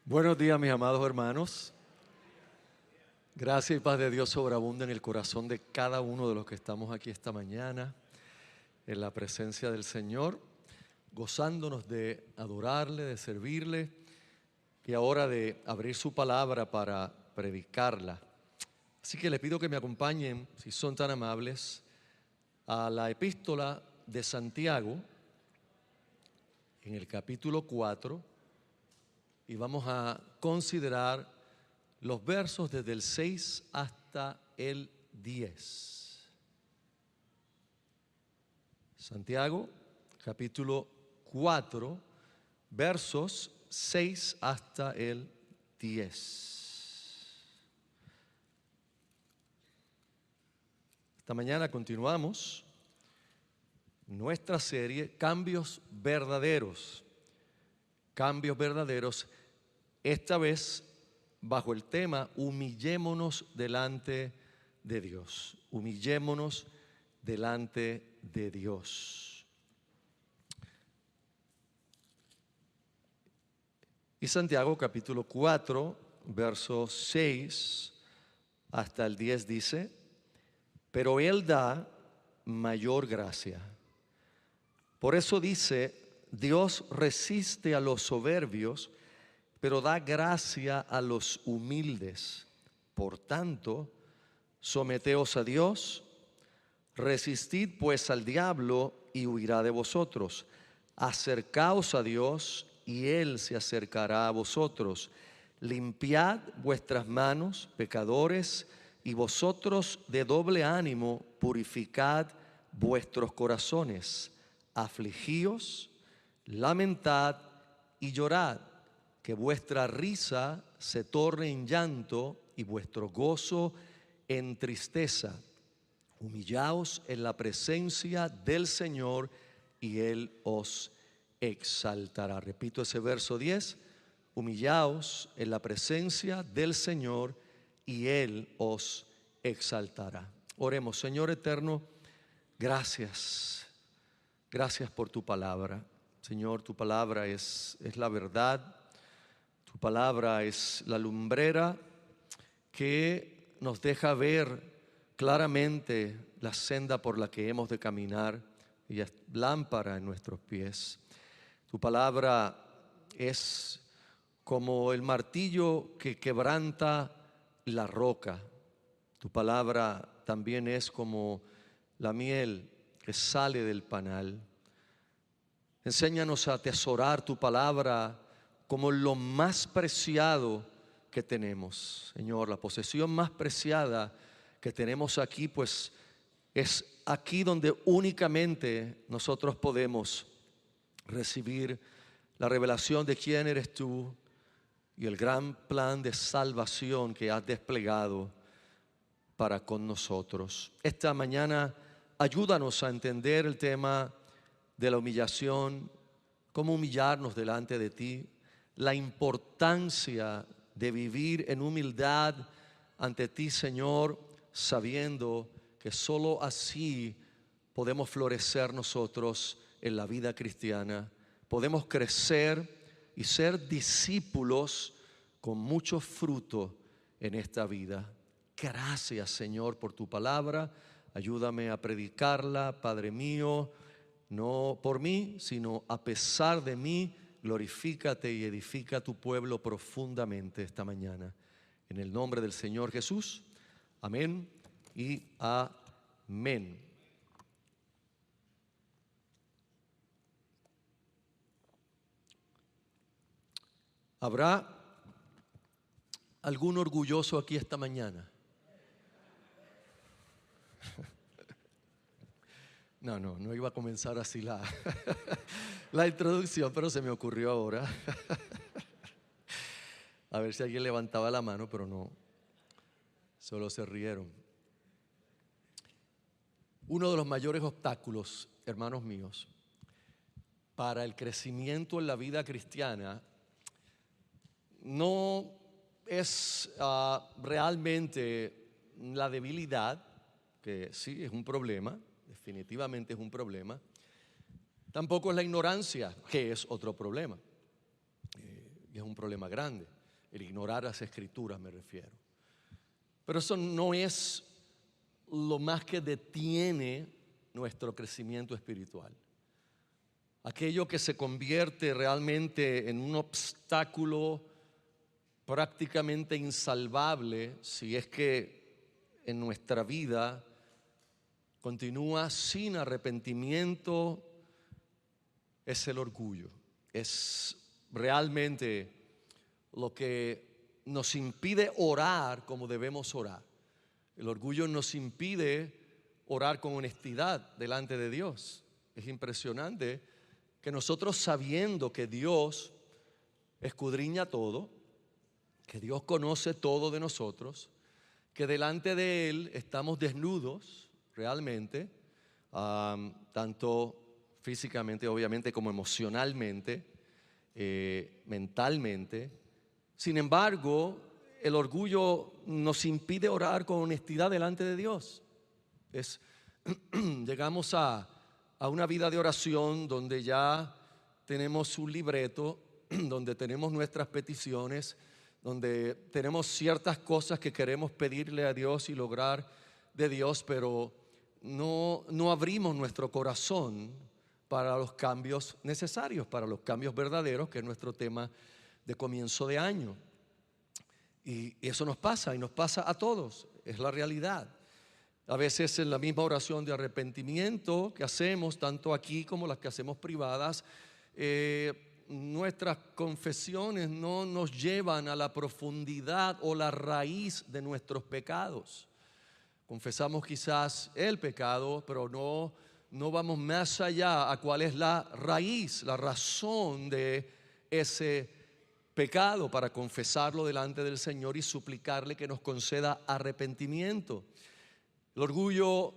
Buenos días, mis amados hermanos. Gracia y paz de Dios sobreabunda en el corazón de cada uno de los que estamos aquí esta mañana, en la presencia del Señor, gozándonos de adorarle, de servirle y ahora de abrir su palabra para predicarla. Así que les pido que me acompañen, si son tan amables, a la epístola de Santiago, en el capítulo 4, y vamos a considerar los versos desde el 6 hasta el 10. Santiago, capítulo 4, versos 6 hasta el 10. Esta mañana continuamos nuestra serie Cambios Verdaderos. Cambios verdaderos, esta vez bajo el tema humillémonos delante de Dios. Humillémonos delante de Dios. Y Santiago capítulo 4, verso 6 hasta el 10 dice: pero Él da mayor gracia. Por eso dice: Dios resiste a los soberbios, pero da gracia a los humildes. Por tanto, someteos a Dios, resistid pues al diablo y huirá de vosotros. Acercaos a Dios y Él se acercará a vosotros. Limpiad vuestras manos, pecadores, y vosotros de doble ánimo, purificad vuestros corazones. Afligíos, lamentad y llorad, que vuestra risa se torne en llanto y vuestro gozo en tristeza. Humillaos en la presencia del Señor y Él os exaltará. Repito ese verso 10. Humillaos en la presencia del Señor y Él os exaltará. Oremos. Señor eterno, gracias. Gracias por tu palabra. Señor, tu palabra es la verdad. Tu palabra es la lumbrera que nos deja ver claramente la senda por la que hemos de caminar, y es lámpara en nuestros pies. Tu palabra es como el martillo que quebranta la roca. Tu palabra también es como la miel que sale del panal. Enséñanos a atesorar tu palabra como lo más preciado que tenemos. Señor, la posesión más preciada que tenemos aquí, pues es aquí donde únicamente nosotros podemos recibir la revelación de quién eres tú y el gran plan de salvación que has desplegado para con nosotros. Esta mañana ayúdanos a entender el tema de la humillación, cómo humillarnos delante de ti, la importancia de vivir en humildad ante ti, Señor, sabiendo que solo así podemos florecer nosotros en la vida cristiana, podemos crecer y ser discípulos con mucho fruto en esta vida. Gracias, Señor, por tu palabra. Ayúdame a predicarla, Padre mío. No por mí, sino a pesar de mí, glorifícate y edifica a tu pueblo profundamente esta mañana. En el nombre del Señor Jesús, amén y amén. ¿Habrá algún orgulloso aquí esta mañana? No iba a comenzar así la introducción, pero se me ocurrió ahora. A ver si alguien levantaba la mano, pero no, solo se rieron. Uno de los mayores obstáculos, hermanos míos, para el crecimiento en la vida cristiana no es realmente la debilidad, que sí es un problema. Definitivamente es un problema. Tampoco es la ignorancia, que es otro problema. y es un problema grande. El ignorar las escrituras me refiero. Pero eso no es lo más que detiene nuestro crecimiento espiritual. Aquello que se convierte realmente en un obstáculo prácticamente insalvable si es que en nuestra vida continúa sin arrepentimiento, es el orgullo. Es realmente lo que nos impide orar como debemos orar. El orgullo nos impide orar con honestidad delante de Dios. Es impresionante que nosotros, sabiendo que Dios escudriña todo, que Dios conoce todo de nosotros, que delante de Él estamos desnudos realmente, tanto físicamente obviamente como emocionalmente, mentalmente. Sin embargo, el orgullo nos impide orar con honestidad delante de Dios. Llegamos a una vida de oración donde ya tenemos un libreto, donde tenemos nuestras peticiones, donde tenemos ciertas cosas que queremos pedirle a Dios y lograr de Dios, pero no abrimos nuestro corazón para los cambios necesarios, para los cambios verdaderos, que es nuestro tema de comienzo de año. Y eso nos pasa, y nos pasa a todos, es la realidad. A veces en la misma oración de arrepentimiento que hacemos, tanto aquí como las que hacemos privadas, nuestras confesiones no nos llevan a la profundidad o la raíz de nuestros pecados. Confesamos quizás el pecado, pero no vamos más allá a cuál es la raíz, la razón de ese pecado, para confesarlo delante del Señor y suplicarle que nos conceda arrepentimiento. El orgullo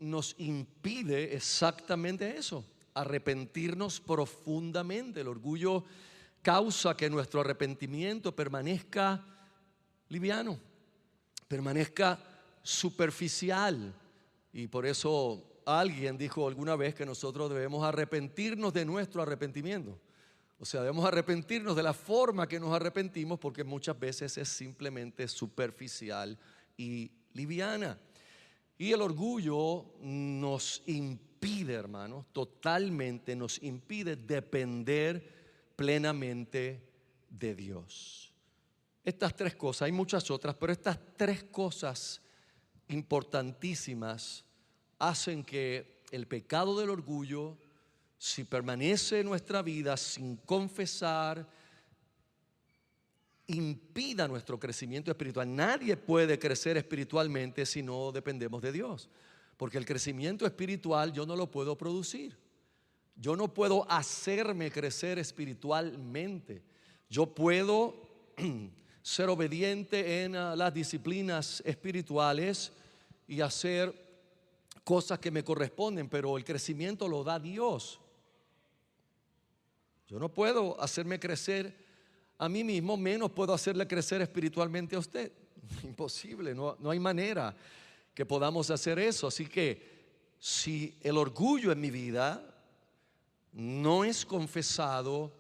nos impide exactamente eso, arrepentirnos profundamente. El orgullo causa que nuestro arrepentimiento permanezca liviano, permanezca superficial. Y por eso alguien dijo alguna vez que nosotros debemos arrepentirnos de nuestro arrepentimiento. O sea, debemos arrepentirnos de la forma que nos arrepentimos, porque muchas veces es simplemente superficial y liviana. Y el orgullo nos impide, hermanos, totalmente nos impide depender plenamente de Dios. Estas tres cosas, hay muchas otras, pero estas tres cosas importantísimas hacen que el pecado del orgullo, si permanece en nuestra vida sin confesar, impida nuestro crecimiento espiritual. Nadie puede crecer espiritualmente si no dependemos de Dios, porque el crecimiento espiritual yo no lo puedo producir. Yo no puedo hacerme crecer espiritualmente. Yo puedo ser obediente en las disciplinas espirituales y hacer cosas que me corresponden, pero el crecimiento lo da Dios. Yo no puedo hacerme crecer a mí mismo, menos puedo hacerle crecer espiritualmente a usted. Imposible, no hay manera que podamos hacer eso. Así que si el orgullo en mi vida no es confesado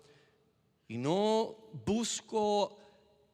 y no busco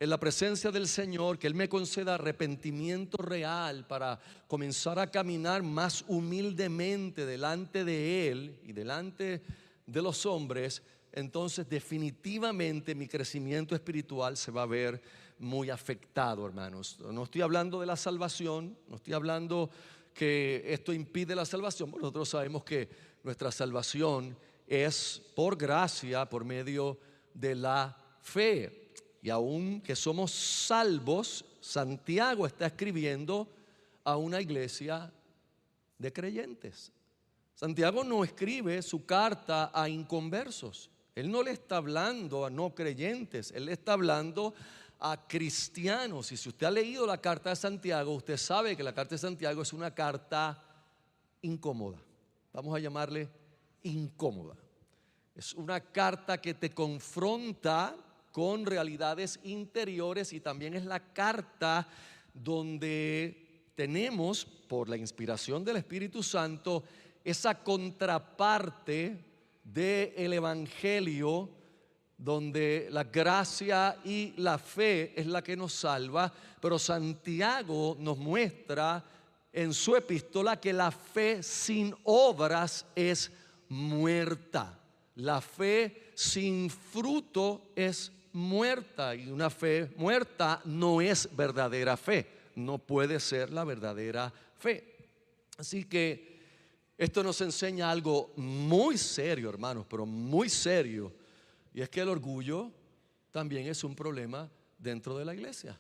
en la presencia del Señor que Él me conceda arrepentimiento real para comenzar a caminar más humildemente delante de Él y delante de los hombres, entonces definitivamente mi crecimiento espiritual se va a ver muy afectado, hermanos. No estoy hablando de la salvación, no estoy hablando que esto impide la salvación. Nosotros sabemos que nuestra salvación es por gracia, por medio de la fe. Y aun que somos salvos, Santiago está escribiendo a una iglesia de creyentes. Santiago no escribe su carta a inconversos. Él no le está hablando a no creyentes, él le está hablando a cristianos. Y si usted ha leído la carta de Santiago, usted sabe que la carta de Santiago es una carta incómoda. Vamos a llamarle incómoda. Es una carta que te confronta con realidades interiores, y también es la carta donde tenemos, por la inspiración del Espíritu Santo, esa contraparte del Evangelio donde la gracia y la fe es la que nos salva, pero Santiago nos muestra en su epístola que la fe sin obras es muerta. La fe sin fruto es muerta, y una fe muerta no es verdadera fe, no puede ser la verdadera fe. Así que esto nos enseña algo muy serio, hermanos, pero muy serio. Y es que el orgullo también es un problema dentro de la iglesia.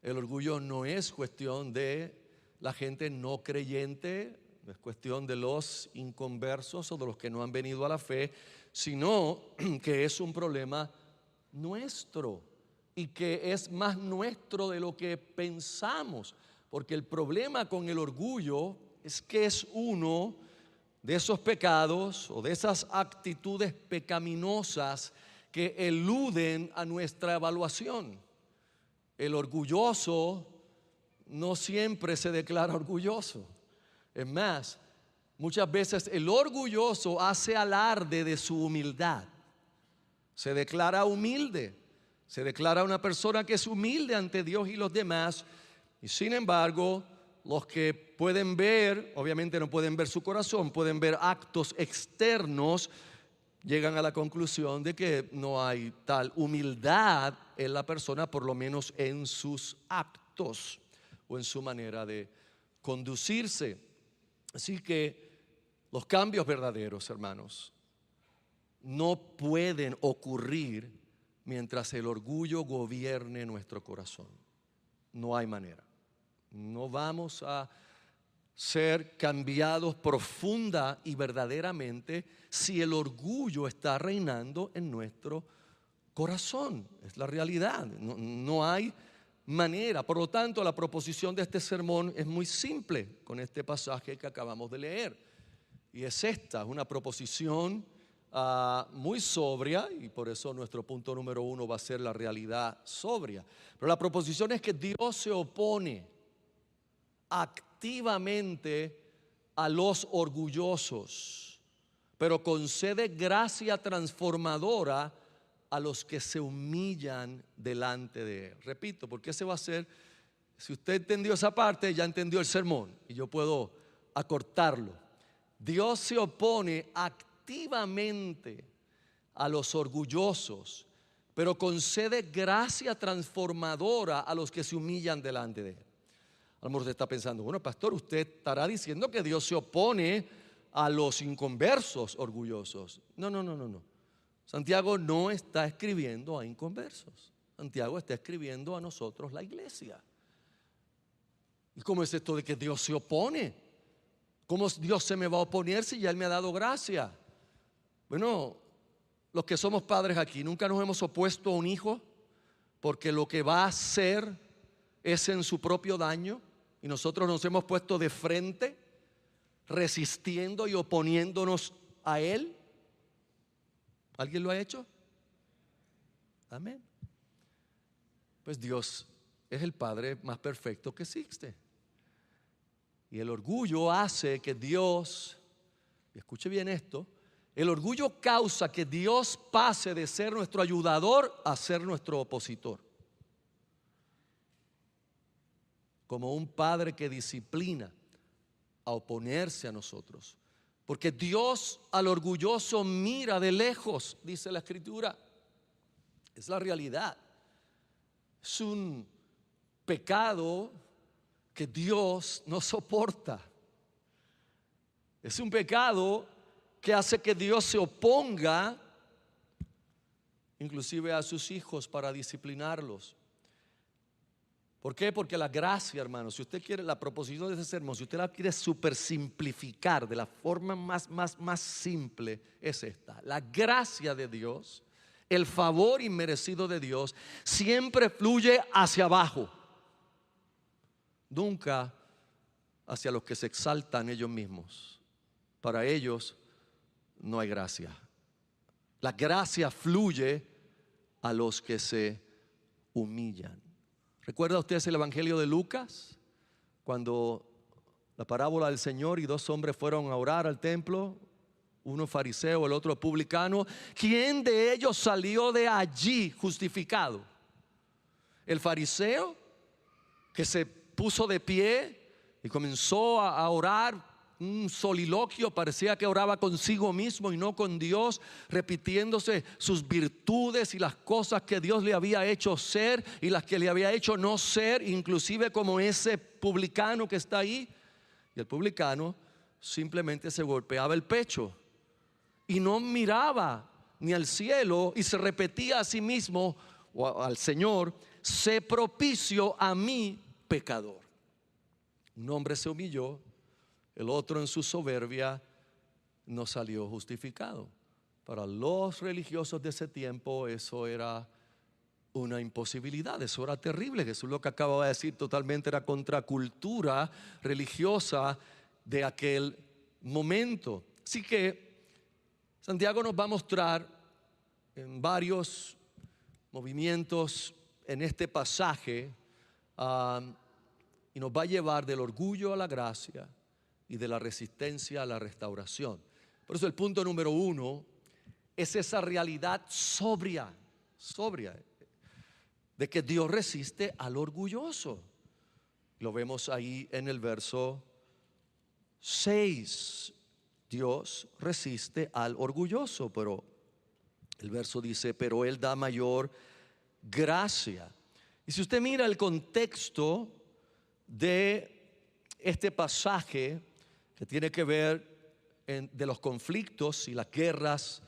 El orgullo no es cuestión de la gente no creyente, no es cuestión de los inconversos o de los que no han venido a la fe, sino que es un problema nuestro y que es más nuestro de lo que pensamos. Porque el problema con el orgullo es que es uno de esos pecados o de esas actitudes pecaminosas que eluden a nuestra evaluación. El orgulloso no siempre se declara orgulloso. Es más, muchas veces el orgulloso hace alarde de su humildad. Se declara humilde, se declara una persona que es humilde ante Dios y los demás, y sin embargo, los que pueden ver, obviamente no pueden ver su corazón, pueden ver actos externos, llegan a la conclusión de que no hay tal humildad en la persona, por lo menos en sus actos o en su manera de conducirse. Así que los cambios verdaderos, hermanos, no pueden ocurrir mientras el orgullo gobierne nuestro corazón. No hay manera. No vamos a ser cambiados profunda y verdaderamente si el orgullo está reinando en nuestro corazón. Es la realidad. No hay manera. Por lo tanto, la proposición de este sermón es muy simple con este pasaje que acabamos de leer. Y es esta, una proposición muy sobria, y por eso nuestro punto número 1 va a ser la realidad sobria. Pero la proposición es que Dios se opone activamente a los orgullosos, pero concede gracia transformadora a los que se humillan delante de Él. Repito, porque ese va a ser, si usted entendió esa parte, ya entendió el sermón y yo puedo acortarlo. Dios se opone activamente a los orgullosos, pero concede gracia transformadora a los que se humillan delante de Él. A lo mejor usted está pensando, bueno, pastor, usted estará diciendo que Dios se opone a los inconversos orgullosos. No. Santiago no está escribiendo a inconversos. Santiago está escribiendo a nosotros, la iglesia. ¿Y cómo es esto de que Dios se opone? ¿Cómo Dios se me va a oponer si ya Él me ha dado gracia? Bueno, los que somos padres aquí, nunca nos hemos opuesto a un hijo porque lo que va a hacer es en su propio daño. Y nosotros nos hemos puesto de frente, resistiendo y oponiéndonos a Él. ¿Alguien lo ha hecho? Amén. Pues Dios es el Padre más perfecto que existe. Y el orgullo hace que Dios, y escuche bien esto, el orgullo causa que Dios pase de ser nuestro ayudador a ser nuestro opositor. Como un padre que disciplina a oponerse a nosotros. Porque Dios al orgulloso mira de lejos, dice la Escritura. Es la realidad. Es un pecado que Dios no soporta. Es un pecado que hace que Dios se oponga inclusive a sus hijos para disciplinarlos. ¿Por qué? Porque la gracia, hermano, si usted quiere, la proposición de ese sermón, si usted la quiere super simplificar de la forma más simple, es esta: la gracia de Dios, el favor inmerecido de Dios, siempre fluye hacia abajo, nunca hacia los que se exaltan ellos mismos. Para ellos no hay gracia. La gracia fluye a los que se humillan. ¿Recuerda usted el Evangelio de Lucas? Cuando la parábola del Señor y 2 hombres fueron a orar al templo, uno fariseo, el otro publicano. ¿Quién de ellos salió de allí justificado? ¿El fariseo que se puso de pie y comenzó a orar? Un soliloquio, parecía que oraba consigo mismo y no con Dios, repitiéndose sus virtudes y las cosas que Dios le había hecho ser y las que le había hecho no ser, inclusive como ese publicano que está ahí. Y el publicano simplemente se golpeaba el pecho y no miraba ni al cielo y se repetía a sí mismo o al Señor: sé propicio a mí, pecador. Un hombre se humilló, el otro en su soberbia no salió justificado. Para los religiosos de ese tiempo eso era una imposibilidad, eso era terrible. Jesús lo que acababa de decir totalmente era contracultura religiosa de aquel momento. Así que Santiago nos va a mostrar en varios movimientos en este pasaje y nos va a llevar del orgullo a la gracia y de la resistencia a la restauración. Por eso el punto número 1 es esa realidad sobria de que Dios resiste al orgulloso. Lo vemos ahí en el verso 6. Dios resiste al orgulloso, pero el verso dice: pero Él da mayor gracia. Y si usted mira el contexto de este pasaje, que tiene que ver de los conflictos y las guerras,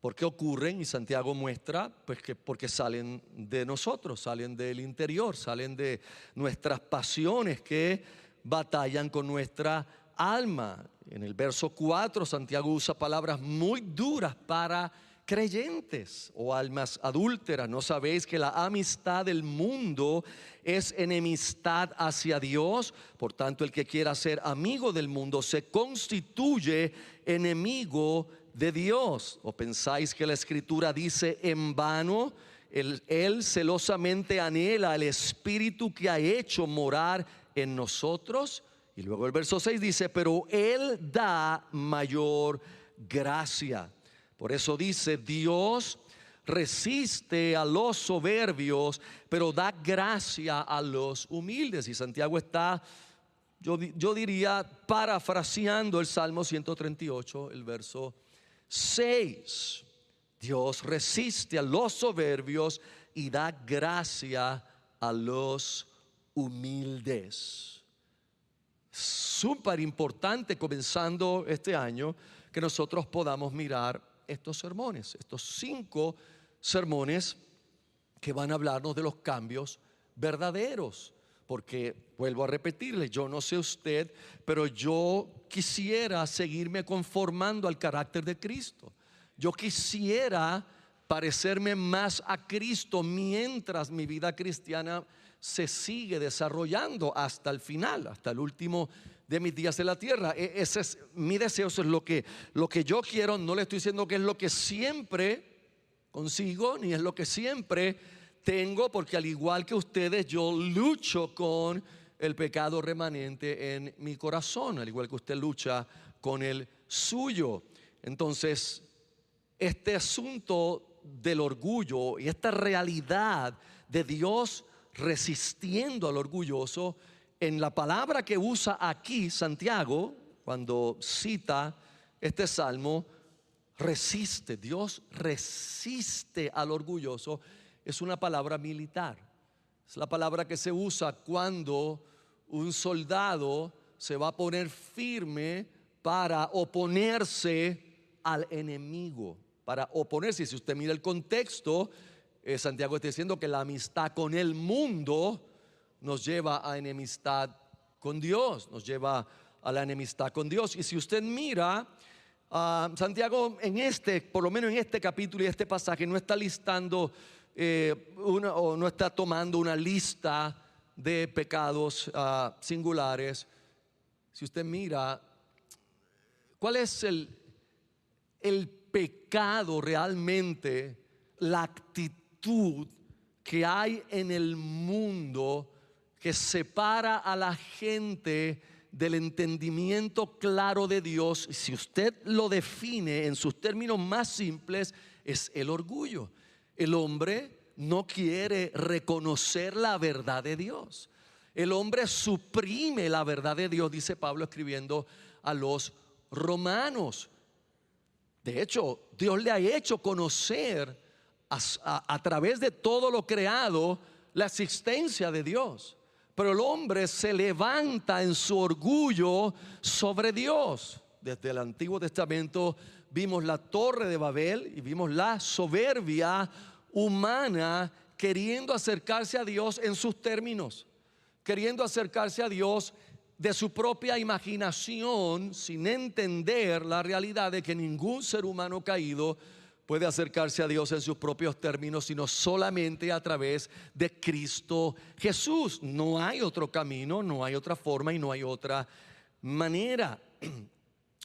¿por qué ocurren? Y Santiago muestra pues que porque salen de nosotros, salen del interior, salen de nuestras pasiones que batallan con nuestra alma. En el verso 4 Santiago usa palabras muy duras para creyentes o almas adúlteras. ¿No sabéis que la amistad del mundo es enemistad hacia Dios? Por tanto, el que quiera ser amigo del mundo se constituye enemigo de Dios. ¿O pensáis que la Escritura dice en vano: Él celosamente anhela el Espíritu que ha hecho morar en nosotros? Y luego el verso 6 dice: pero Él da mayor gracia. Por eso dice: Dios resiste a los soberbios, pero da gracia a los humildes. Y Santiago está, yo diría, parafraseando el Salmo 138, el verso 6. Dios resiste a los soberbios y da gracia a los humildes. Súper importante, comenzando este año, que nosotros podamos mirar estos sermones, estos 5 sermones que van a hablarnos de los cambios verdaderos. Porque vuelvo a repetirle, yo no sé usted, pero yo quisiera seguirme conformando al carácter de Cristo. Yo quisiera parecerme más a Cristo mientras mi vida cristiana se sigue desarrollando hasta el final, hasta el último de mis días en la tierra. Ese es mi deseo, eso es lo que yo quiero. No le estoy diciendo que es lo que siempre consigo, ni es lo que siempre tengo, porque al igual que ustedes, yo lucho con el pecado remanente en mi corazón, al igual que usted lucha con el suyo. Entonces, este asunto del orgullo y esta realidad de Dios resistiendo al orgulloso, en la palabra que usa aquí Santiago cuando cita este salmo, resiste, Dios resiste al orgulloso, es una palabra militar. Es la palabra que se usa cuando un soldado se va a poner firme para oponerse al enemigo, para oponerse. Si usted mira el contexto, Santiago está diciendo que la amistad con el mundo nos lleva a enemistad con Dios, nos lleva a la enemistad con Dios. Y si usted mira, Santiago por lo menos en este capítulo y este pasaje, no está listando o no está tomando una lista de pecados singulares. Si usted mira, ¿cuál es el pecado realmente, la actitud que hay en el mundo que separa a la gente del entendimiento claro de Dios, si usted lo define en sus términos más simples, es el orgullo. El hombre no quiere reconocer la verdad de Dios. El hombre suprime la verdad de Dios, dice Pablo escribiendo a los romanos. De hecho, Dios le ha hecho conocer a través de todo lo creado la existencia de Dios. Pero el hombre se levanta en su orgullo sobre Dios. Desde el Antiguo Testamento vimos la Torre de Babel y vimos la soberbia humana queriendo acercarse a Dios en sus términos, queriendo acercarse a Dios de su propia imaginación, sin entender la realidad de que ningún ser humano caído puede acercarse a Dios en sus propios términos, sino solamente a través de Cristo Jesús. No hay otro camino, no hay otra forma y no hay otra manera.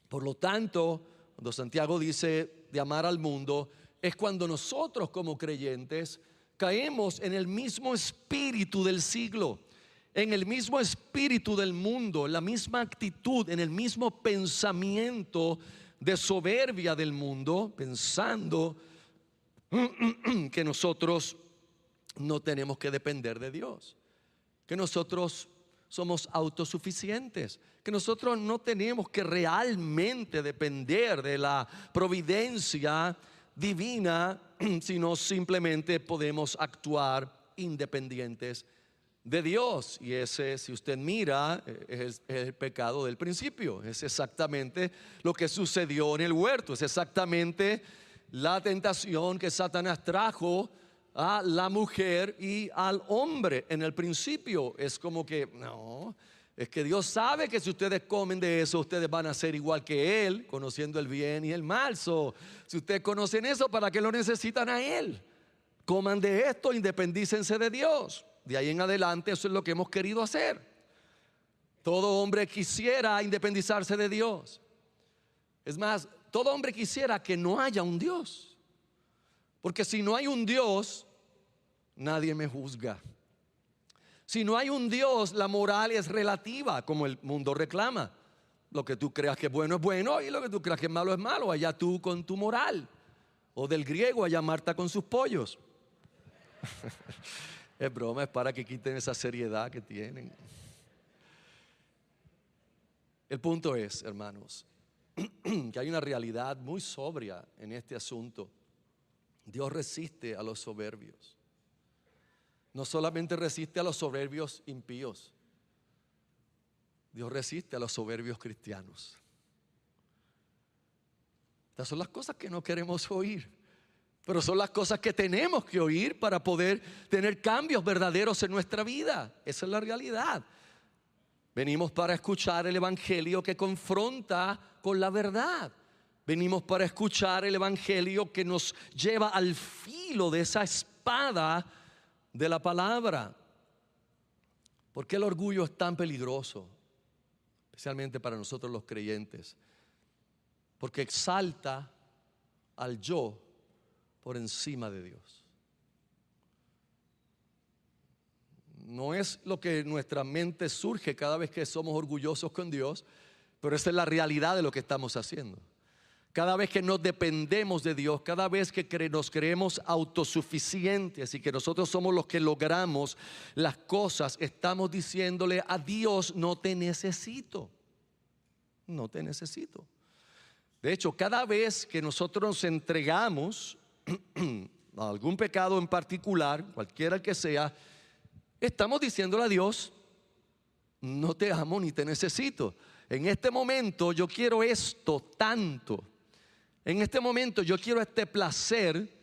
Por lo tanto, cuando Santiago dice de amar al mundo, es cuando nosotros como creyentes caemos en el mismo espíritu del siglo, en el mismo espíritu del mundo, en la misma actitud, en el mismo pensamiento de soberbia del mundo, pensando que nosotros no tenemos que depender de Dios, que nosotros somos autosuficientes, que nosotros no tenemos que realmente depender de la providencia divina, sino simplemente podemos actuar independientes de Dios. Y ese, si usted mira, es el pecado del principio. Es exactamente lo que sucedió en el huerto. Es exactamente la tentación que Satanás trajo a la mujer y al hombre en el principio. Es como que no, es que Dios sabe que si ustedes comen de eso, ustedes van a ser igual que Él, conociendo el bien y el mal. Si ustedes conocen eso, ¿para qué lo necesitan a Él? Coman de esto, independícense de Dios. De ahí en adelante eso es lo que hemos querido hacer. Todo hombre quisiera independizarse de Dios. Es más, todo hombre quisiera que no haya un Dios. Porque si no hay un Dios, nadie me juzga. Si no hay un Dios, la moral es relativa, como el mundo reclama. Lo que tú creas que es bueno y lo que tú creas que es malo es malo. Allá tú con tu moral. O del griego, allá Marta con sus pollos. Es broma, es para que quiten esa seriedad que tienen. El punto es, hermanos, que hay una realidad muy sobria en este asunto. Dios resiste a los soberbios. No solamente resiste a los soberbios impíos, Dios resiste a los soberbios cristianos. Estas son las cosas que no queremos oír, pero son las cosas que tenemos que oír para poder tener cambios verdaderos en nuestra vida. Esa es la realidad. Venimos para escuchar el evangelio que confronta con la verdad. Venimos para escuchar el evangelio que nos lleva al filo de esa espada de la palabra. ¿Por qué el orgullo es tan peligroso? Especialmente para nosotros los creyentes. Porque exalta al yo por encima de Dios. No es lo que en nuestra mente surge cada vez que somos orgullosos con Dios, pero esa es la realidad de lo que estamos haciendo. Cada vez que no dependemos de Dios, cada vez que nos creemos autosuficientes y que nosotros somos los que logramos las cosas, estamos diciéndole a Dios: no te necesito, no te necesito. De hecho, cada vez que nosotros nos entregamos a algún pecado en particular, cualquiera que sea, estamos diciéndole a Dios: no te amo ni te necesito. En este momento yo quiero esto tanto. En este momento yo quiero este placer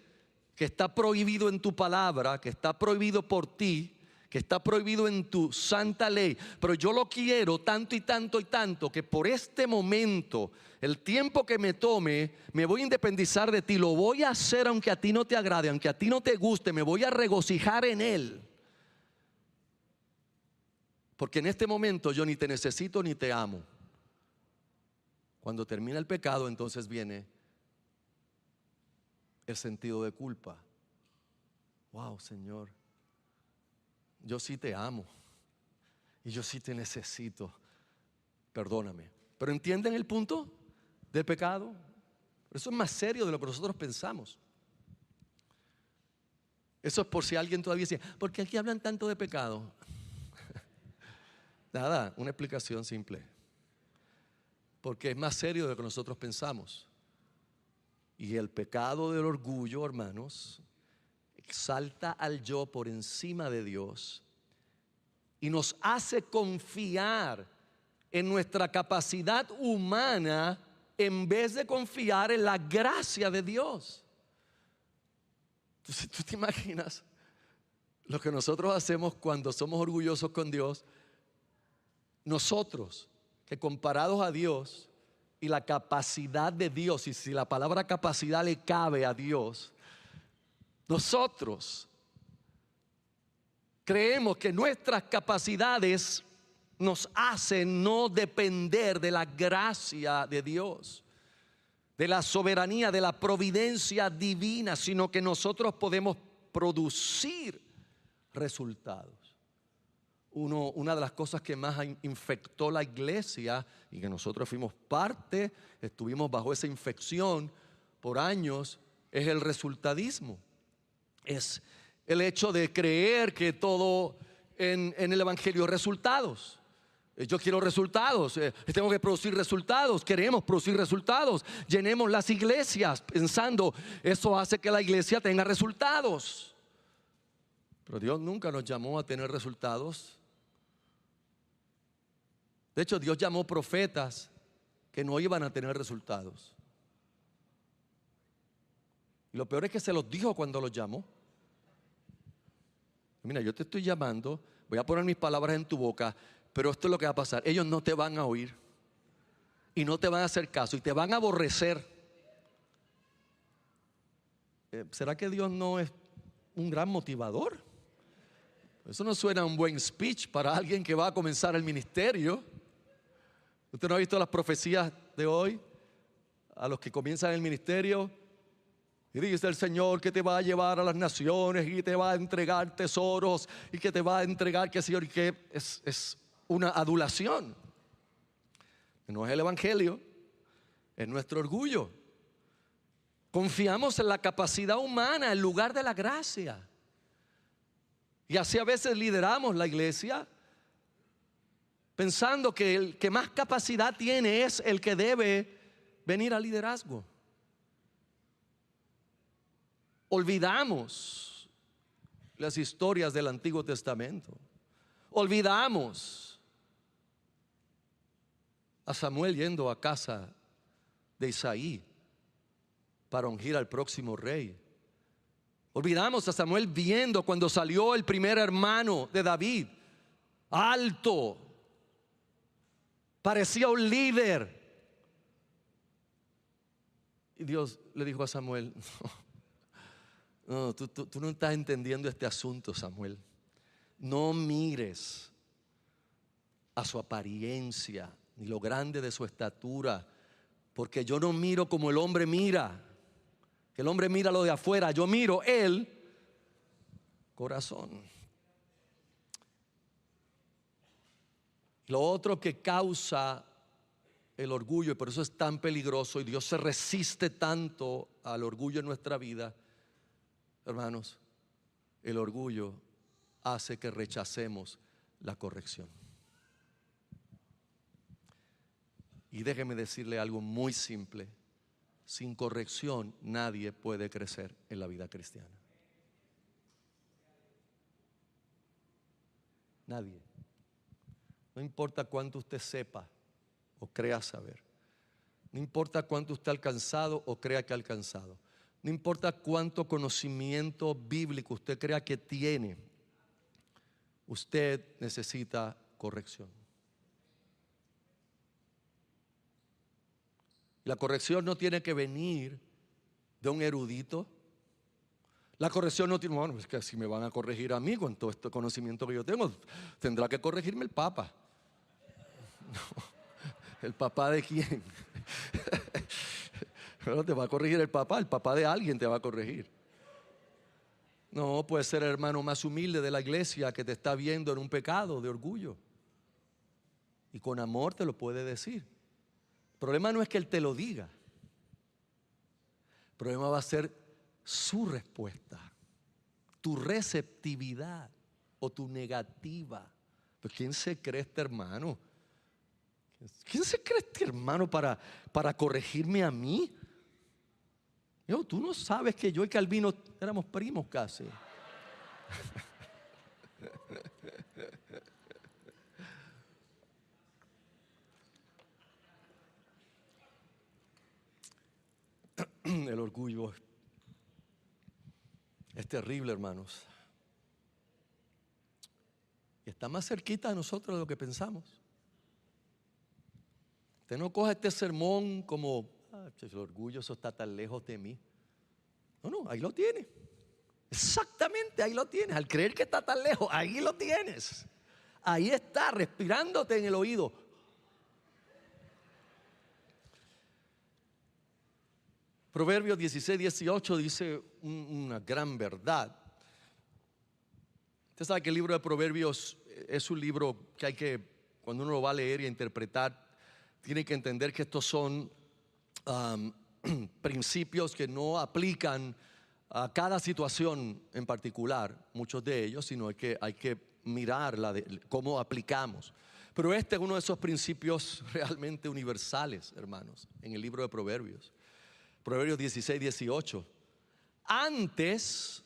que está prohibido en tu palabra, que está prohibido por ti, que está prohibido en tu santa ley, pero yo lo quiero tanto y tanto y tanto que por este momento, el tiempo que me tome, me voy a independizar de ti. Lo voy a hacer aunque a ti no te agrade, aunque a ti no te guste, me voy a regocijar en él. Porque en este momento yo ni te necesito ni te amo. Cuando termina el pecado, entonces viene el sentido de culpa. Wow, Señor, yo sí te amo y yo sí te necesito, perdóname. Pero ¿entienden el punto del pecado? Eso es más serio de lo que nosotros pensamos. Eso es por si alguien todavía dice, ¿por qué aquí hablan tanto de pecado? Nada, una explicación simple. Porque es más serio de lo que nosotros pensamos. Y el pecado del orgullo, hermanos, exalta al yo por encima de Dios y nos hace confiar en nuestra capacidad humana en vez de confiar en la gracia de Dios. Entonces, ¿tú te imaginas lo que nosotros hacemos cuando somos orgullosos con Dios? Nosotros, que comparados a Dios y la capacidad de Dios, y si la palabra capacidad le cabe a Dios, nosotros creemos que nuestras capacidades nos hacen no depender de la gracia de Dios, de la soberanía, de la providencia divina, sino que nosotros podemos producir resultados. Una de las cosas que más infectó la iglesia y que nosotros fuimos parte, estuvimos bajo esa infección por años, es el resultadismo. Es el hecho de creer que todo en el evangelio es resultados. Yo quiero resultados, tengo que producir resultados, queremos producir resultados. Llenemos las iglesias pensando, eso hace que la iglesia tenga resultados. Pero Dios nunca nos llamó a tener resultados. De hecho, Dios llamó profetas que no iban a tener resultados. Y lo peor es que se los dijo cuando los llamó. Mira, yo te estoy llamando, voy a poner mis palabras en tu boca, pero esto es lo que va a pasar. Ellos no te van a oír y no te van a hacer caso y te van a aborrecer. ¿Será que Dios no es un gran motivador? Eso no suena a un buen speech para alguien que va a comenzar el ministerio. ¿Usted no ha visto las profecías de hoy? A los que comienzan el ministerio, y dice el Señor que te va a llevar a las naciones y te va a entregar tesoros y que te va a entregar, que Señor, y que es una adulación. No es el evangelio, es nuestro orgullo. Confiamos en la capacidad humana en lugar de la gracia. Y así a veces lideramos la iglesia pensando que el que más capacidad tiene es el que debe venir al liderazgo. Olvidamos las historias del Antiguo Testamento. Olvidamos a Samuel yendo a casa de Isaí para ungir al próximo rey. Olvidamos a Samuel viendo cuando salió el primer hermano de David, alto, parecía un líder. Y Dios le dijo a Samuel, no, tú no estás entendiendo este asunto, Samuel. No mires a su apariencia ni lo grande de su estatura, porque yo no miro como el hombre mira, que el hombre mira lo de afuera, yo miro el corazón. Lo otro que causa el orgullo, y por eso es tan peligroso, y Dios se resiste tanto al orgullo en nuestra vida, hermanos, el orgullo hace que rechacemos la corrección. Y déjeme decirle algo muy simple: sin corrección nadie puede crecer en la vida cristiana. Nadie. No importa cuánto usted sepa o crea saber. No importa cuánto usted ha alcanzado o crea que ha alcanzado. No importa cuánto conocimiento bíblico usted crea que tiene. Usted necesita corrección. La corrección no tiene que venir de un erudito. La corrección no tiene, bueno, es que si me van a corregir a mí con todo este conocimiento que yo tengo, tendrá que corregirme el Papa. No, ¿el papá de quién? Pero te va a corregir el papá de alguien te va a corregir. No, puede ser el hermano más humilde de la iglesia que te está viendo en un pecado de orgullo. y con amor te lo puede decir. El problema no es que Él te lo diga. El problema va a ser su respuesta, tu receptividad o tu negativa. Pues ¿quién se cree este hermano? ¿Quién se cree este hermano para corregirme a mí? Tú no sabes que yo y Calvino éramos primos casi. El orgullo es terrible, hermanos. Y está más cerquita de nosotros de lo que pensamos. Usted no coja este sermón como, el orgullo, eso está tan lejos de mí. No, ahí lo tiene. Exactamente, ahí lo tienes. Al creer que está tan lejos, ahí lo tienes. Ahí está, respirándote en el oído. Proverbios 16, 18 dice una gran verdad. Usted sabe que el libro de Proverbios es un libro que hay que, cuando uno lo va a leer y a interpretar, tiene que entender que estos son principios que no aplican a cada situación en particular, muchos de ellos, sino que hay que mirar cómo aplicamos. Pero este es uno de esos principios realmente universales, hermanos, en el libro de Proverbios. Proverbios 16, 18. Antes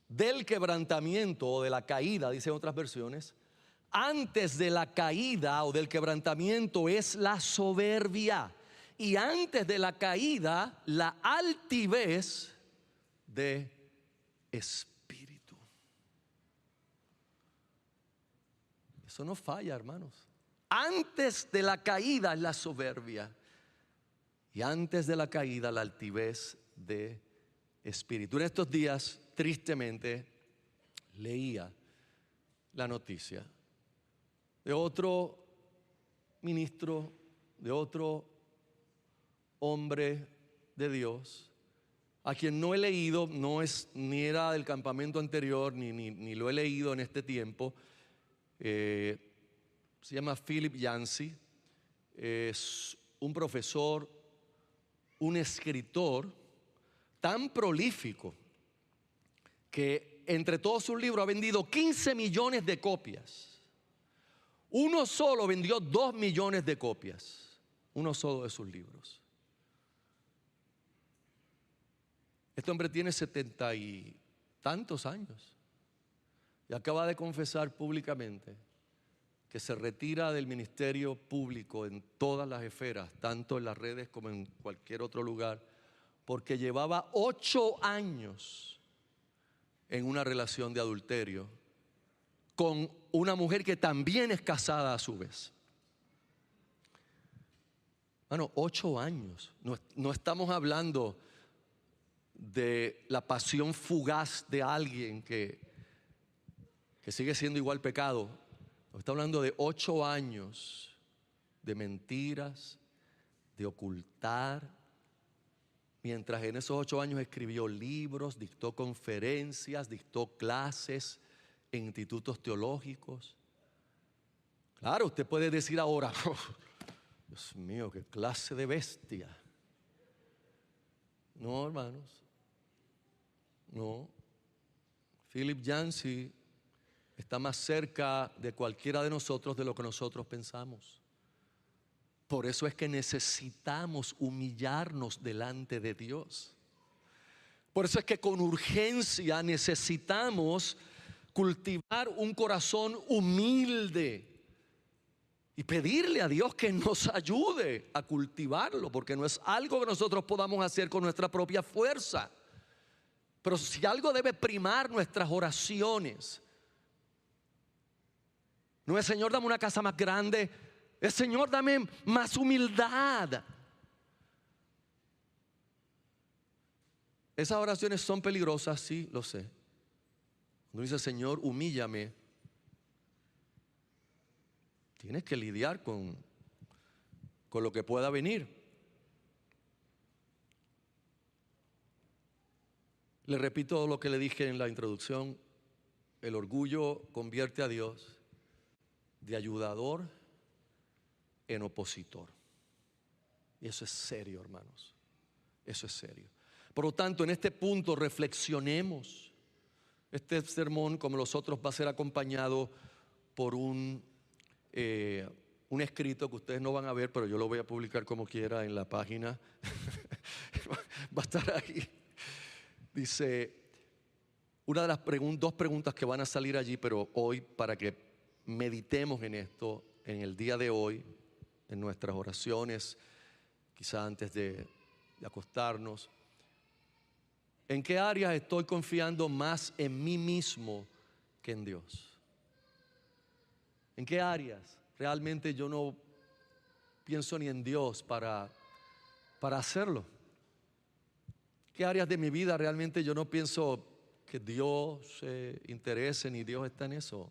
del quebrantamiento o de la caída, dicen otras versiones, antes de la caída o del quebrantamiento es la soberbia, y antes de la caída la altivez de espíritu. Eso no falla, hermanos. Antes de la caída es la soberbia, y antes de la caída la altivez de espíritu. En estos días, tristemente, leía la noticia de otro ministro, de otro hombre de Dios, a quien no he leído, ni era del campamento anterior, ni lo he leído en este tiempo. Se llama Philip Yancey. Es un profesor, un escritor tan prolífico que entre todos sus libros ha vendido 15 millones de copias. Uno solo vendió 2 millones de copias, uno solo de sus libros. Este hombre tiene 70 y tantos años y acaba de confesar públicamente que se retira del ministerio público en todas las esferas, tanto en las redes como en cualquier otro lugar, porque llevaba 8 años en una relación de adulterio con una mujer que también es casada a su vez. Bueno, 8 años. No estamos hablando de la pasión fugaz de alguien que sigue siendo igual pecado. Está hablando de 8 años de mentiras, de ocultar. Mientras en esos 8 años escribió libros, dictó conferencias, dictó clases en institutos teológicos. Claro, usted puede decir ahora, oh, Dios mío, qué clase de bestia. No, hermanos, no. Philip Yancey está más cerca de cualquiera de nosotros de lo que nosotros pensamos. Por eso es que necesitamos humillarnos delante de Dios. Por eso es que con urgencia necesitamos cultivar un corazón humilde y pedirle a Dios que nos ayude a cultivarlo, porque no es algo que nosotros podamos hacer con nuestra propia fuerza. Pero si algo debe primar nuestras oraciones, no es Señor, dame una casa más grande, es Señor, dame más humildad. Esas oraciones son peligrosas, sí, lo sé. Cuando dice Señor, humíllame, tienes que lidiar con lo que pueda venir. Le repito lo que le dije en la introducción: el orgullo convierte a Dios, de ayudador en opositor. Y eso es serio, hermanos. Eso es serio. Por lo tanto, en este punto reflexionemos. Este sermón, como los otros, va a ser acompañado por un escrito que ustedes no van a ver, pero yo lo voy a publicar como quiera en la página. Va a estar ahí. Dice, una de las dos preguntas que van a salir allí, pero hoy, para que meditemos en esto, en el día de hoy, en nuestras oraciones, quizá antes de acostarnos. ¿En qué áreas estoy confiando más en mí mismo que en Dios? ¿En qué áreas realmente yo no pienso ni en Dios para hacerlo? ¿Qué áreas de mi vida realmente yo no pienso que Dios se interese ni Dios está en eso?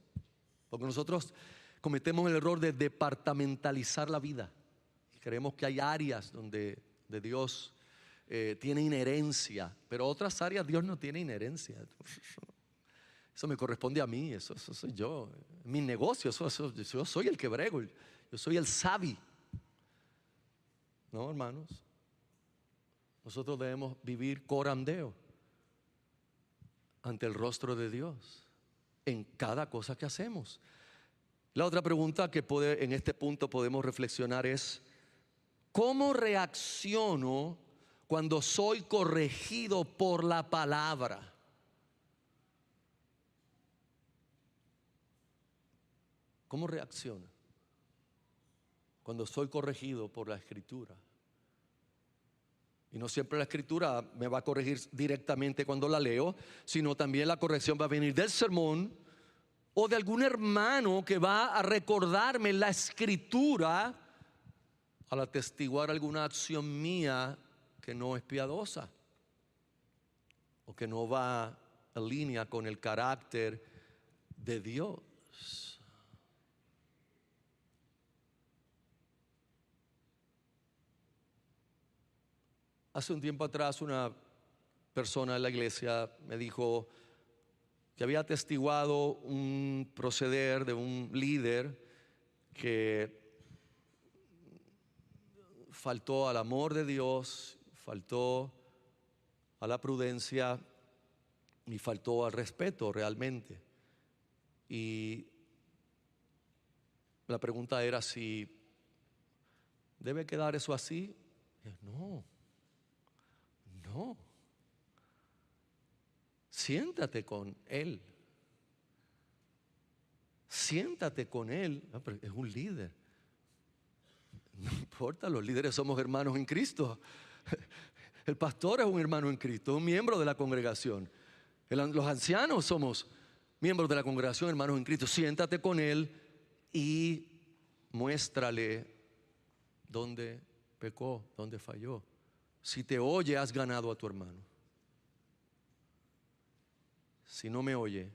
Porque nosotros cometemos el error de departamentalizar la vida. Creemos que hay áreas donde de Dios tiene inherencia, pero otras áreas Dios no tiene inherencia. Eso me corresponde a mí, eso soy yo. Mi negocio, yo soy el que brego, yo soy el sabi. No, hermanos. Nosotros debemos vivir coram Deo, ante el rostro de Dios, en cada cosa que hacemos. La otra pregunta que en este punto podemos reflexionar es: ¿cómo reacciono cuando soy corregido por la palabra? ¿Cómo reacciono cuando soy corregido por la Escritura? Y no siempre la Escritura me va a corregir directamente cuando la leo, sino también la corrección va a venir del sermón o de algún hermano que va a recordarme la Escritura al atestiguar alguna acción mía que no es piadosa o que no va en línea con el carácter de Dios. Hace un tiempo atrás una persona en la iglesia me dijo que había atestiguado un proceder de un líder que faltó al amor de Dios, faltó a la prudencia y faltó al respeto realmente. Y la pregunta era si debe quedar eso así. No. Siéntate con él. Siéntate con él. No, pero es un líder. No importa, los líderes somos hermanos en Cristo. El pastor es un hermano en Cristo, un miembro de la congregación. Los ancianos somos miembros de la congregación, hermanos en Cristo. Siéntate con él y muéstrale dónde pecó, dónde falló. Si te oye, has ganado a tu hermano. Si no me oye,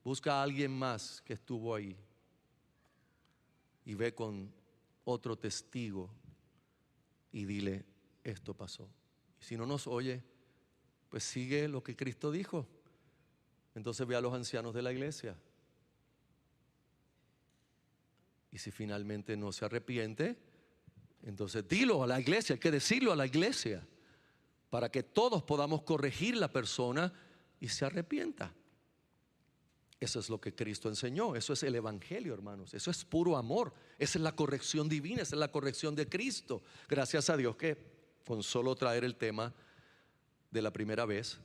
busca a alguien más que estuvo ahí y ve con otro testigo y dile: esto pasó. Y si no nos oye, pues sigue lo que Cristo dijo. Entonces ve a los ancianos de la iglesia. Y si finalmente no se arrepiente, entonces dilo a la iglesia. Hay que decirlo a la iglesia para que todos podamos corregir la persona y se arrepienta. Eso es lo que Cristo enseñó. Eso es el evangelio, hermanos. Eso es puro amor. Esa es la corrección divina. Esa es la corrección de Cristo. Gracias a Dios que con solo traer el tema de la primera vez,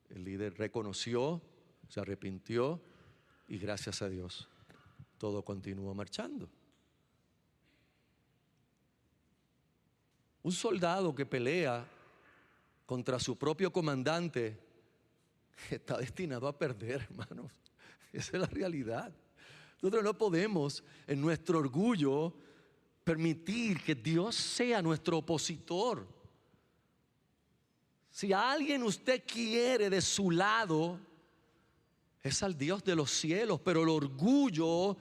el líder reconoció, se arrepintió y gracias a Dios todo continúa marchando. Un soldado que pelea contra su propio comandante está destinado a perder, hermanos. Esa es la realidad. Nosotros no podemos en nuestro orgullo permitir que Dios sea nuestro opositor. Si a alguien usted quiere de su lado, es al Dios de los cielos, pero el orgullo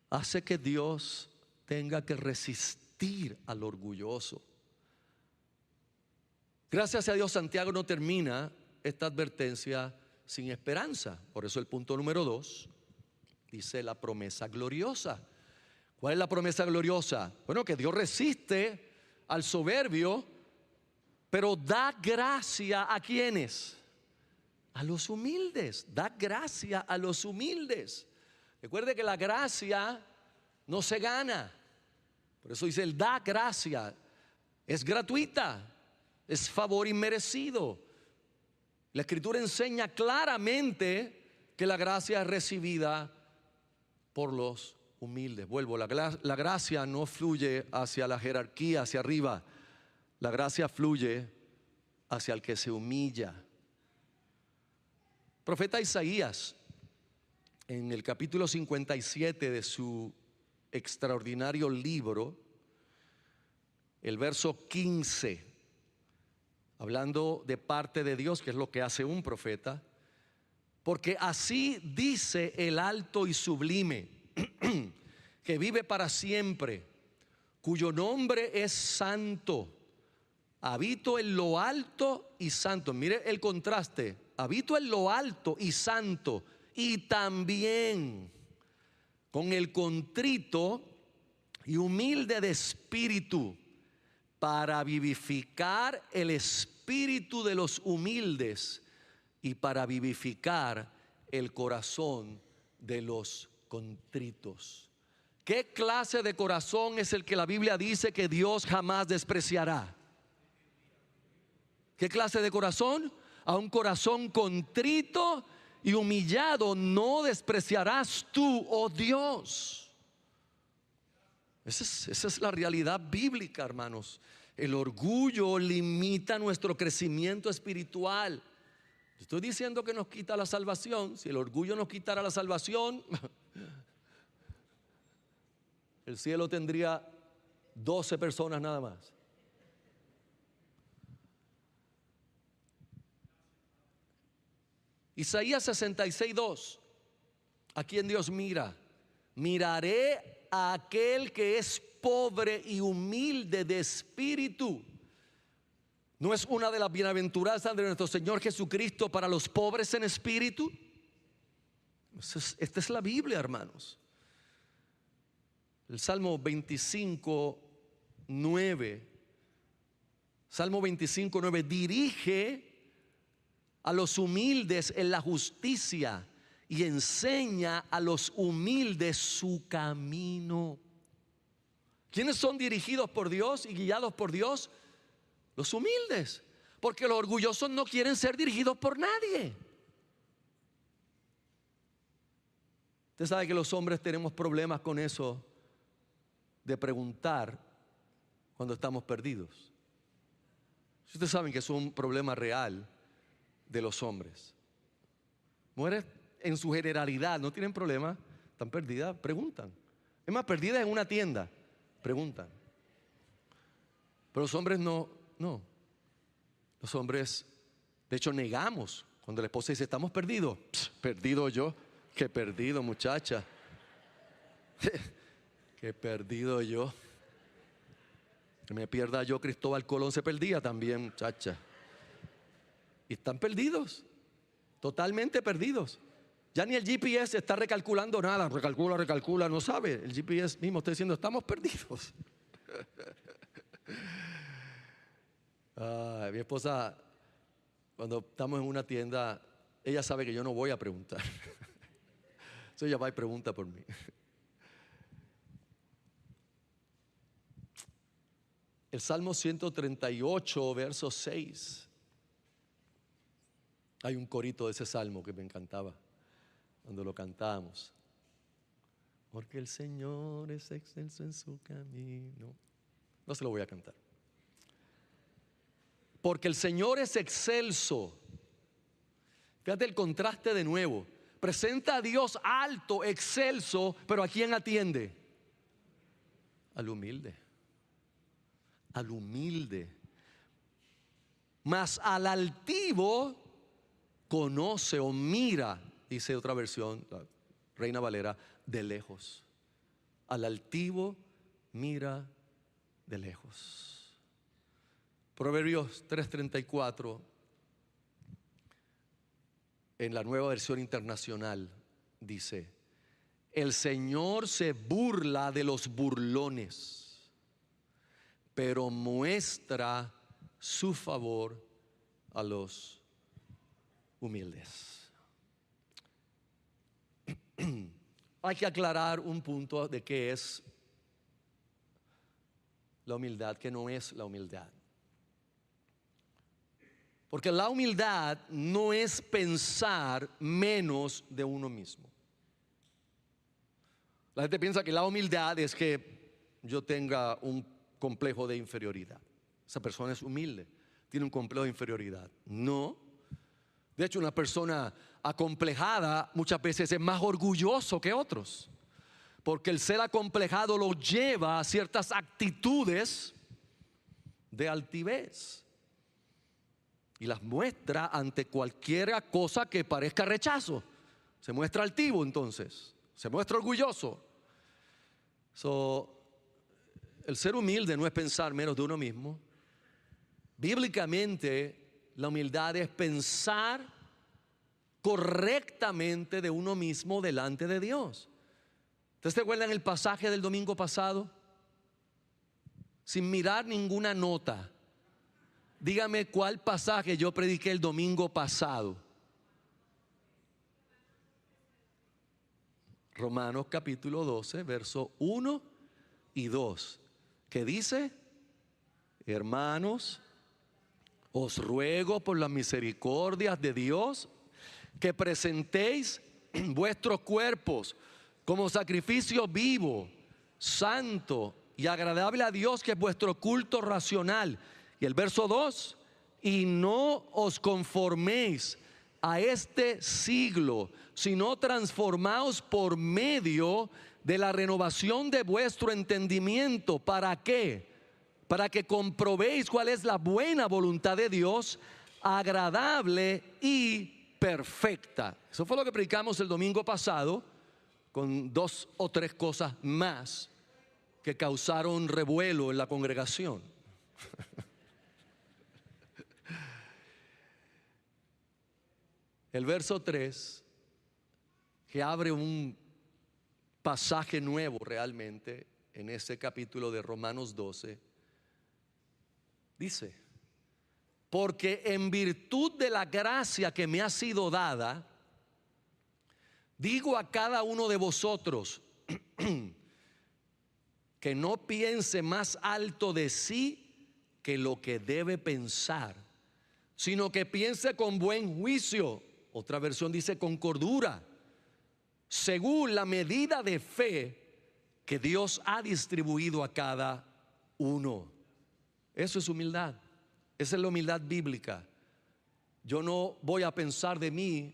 hace que Dios tenga que resistir al orgulloso. Gracias a Dios, Santiago no termina esta advertencia sin esperanza. Por eso el punto número 2, dice la promesa gloriosa. ¿Cuál es la promesa gloriosa? Bueno, que Dios resiste al soberbio, pero da gracia a ¿quiénes? A los humildes. Da gracia a los humildes. Recuerde que la gracia no se gana. Por eso dice, Él da gracia. Es gratuita. Es favor inmerecido. La Escritura enseña claramente que la gracia es recibida por los humildes. Vuelvo, la gracia no fluye hacia la jerarquía, hacia arriba. La gracia fluye hacia el que se humilla. Profeta Isaías, en el capítulo 57 de su extraordinario libro, el verso 15, hablando de parte de Dios, que es lo que hace un profeta, porque así dice el alto y sublime, que vive para siempre, cuyo nombre es santo. Habito en lo alto y santo. Mire el contraste. Habito en lo alto y santo, y también con el contrito y humilde de espíritu, para vivificar el espíritu de los humildes y para vivificar el corazón de los contritos. ¿Qué clase de corazón es el que la Biblia dice que Dios jamás despreciará? ¿Qué clase de corazón? A un corazón contrito y humillado no despreciarás tú, oh Dios. Esa es la realidad bíblica, hermanos. El orgullo limita nuestro crecimiento espiritual. Estoy diciendo que nos quita la salvación. Si el orgullo nos quitara la salvación, el cielo tendría 12 personas nada más. Isaías 66:2. ¿A quién Dios mira? Miraré a aquel que es pobre y humilde de espíritu. ¿No es una de las bienaventuranzas de nuestro Señor Jesucristo para los pobres en espíritu? Esta es la Biblia, hermanos. El Salmo 25:9. Salmo 25:9. Dirige a los humildes en la justicia y enseña a los humildes su camino. ¿Quiénes son dirigidos por Dios y guiados por Dios? Los humildes, porque los orgullosos no quieren ser dirigidos por nadie. Usted sabe que los hombres tenemos problemas con eso de preguntar cuando estamos perdidos. Ustedes saben que es un problema real de los hombres. Mujeres en su generalidad no tienen problema, están perdidas, preguntan. Es más, perdidas en una tienda, preguntan. Pero los hombres no. Los hombres, de hecho, negamos. Cuando la esposa dice, estamos perdidos. Perdido yo. Qué perdido, muchacha. Qué perdido yo. Que me pierda yo, Cristóbal Colón se perdía también, muchacha. Y están perdidos, totalmente perdidos. Ya ni el GPS está recalculando nada. Recalcula, no sabe. El GPS mismo está diciendo, estamos perdidos. Mi esposa, cuando estamos en una tienda, ella sabe que yo no voy a preguntar. Entonces ella va y pregunta por mí. El Salmo 138, verso 6. Hay un corito de ese salmo que me encantaba cuando lo cantábamos. Porque el Señor es excelso en su camino. No se lo voy a cantar. Porque el Señor es excelso. Fíjate el contraste de nuevo. Presenta a Dios alto, excelso, pero ¿a quién atiende? Al humilde. Al humilde. Mas al altivo conoce o mira, dice otra versión, la Reina Valera, de lejos. Al altivo mira de lejos. Proverbios 3:34, en la Nueva Versión Internacional, dice: El Señor se burla de los burlones, pero muestra su favor a los humildes. Hay que aclarar un punto de qué es la humildad, que no es la humildad. Porque la humildad no es pensar menos de uno mismo. La gente piensa que la humildad es que yo tenga un complejo de inferioridad. Esa persona es humilde, tiene un complejo de inferioridad. No. De hecho, una persona acomplejada muchas veces es más orgulloso que otros, porque el ser acomplejado lo lleva a ciertas actitudes de altivez y las muestra ante cualquier cosa que parezca rechazo. Se muestra altivo, entonces se muestra orgulloso. El ser humilde no es pensar menos de uno mismo. Bíblicamente, la humildad es pensar correctamente de uno mismo delante de Dios. ¿Ustedes se acuerdan el pasaje del domingo pasado? Sin mirar ninguna nota, dígame cuál pasaje yo prediqué el domingo pasado. Romanos capítulo 12, verso 1 y 2, que dice: hermanos, os ruego por las misericordias de Dios que presentéis vuestros cuerpos como sacrificio vivo, santo y agradable a Dios, que es vuestro culto racional. Y el verso 2: y no os conforméis a este siglo, sino transformaos por medio de la renovación de vuestro entendimiento. ¿Para qué? Para que comprobéis cuál es la buena voluntad de Dios, agradable y perfecta. Eso fue lo que predicamos el domingo pasado, con 2 o 3 cosas más que causaron revuelo en la congregación. El verso 3, que abre un pasaje nuevo realmente en ese capítulo de Romanos 12, dice: porque en virtud de la gracia que me ha sido dada, digo a cada uno de vosotros que no piense más alto de sí que lo que debe pensar, sino que piense con buen juicio. Otra versión dice con cordura, según la medida de fe que Dios ha distribuido a cada uno. Eso es humildad. Esa es la humildad bíblica. Yo no voy a pensar de mí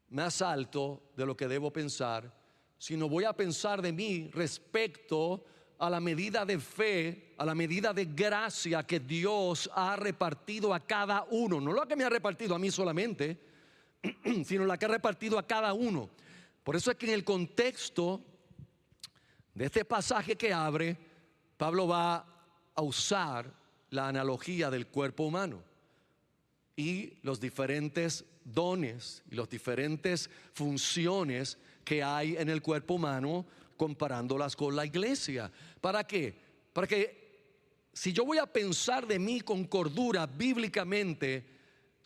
más alto de lo que debo pensar, sino voy a pensar de mí respecto a la medida de fe, a la medida de gracia que Dios ha repartido a cada uno. No lo que me ha repartido a mí solamente, sino la que ha repartido a cada uno. Por eso es que en el contexto de este pasaje que abre, Pablo va a usar la analogía del cuerpo humano y los diferentes dones y las diferentes funciones que hay en el cuerpo humano, comparándolas con la iglesia. ¿Para qué? Para que si yo voy a pensar de mí con cordura bíblicamente,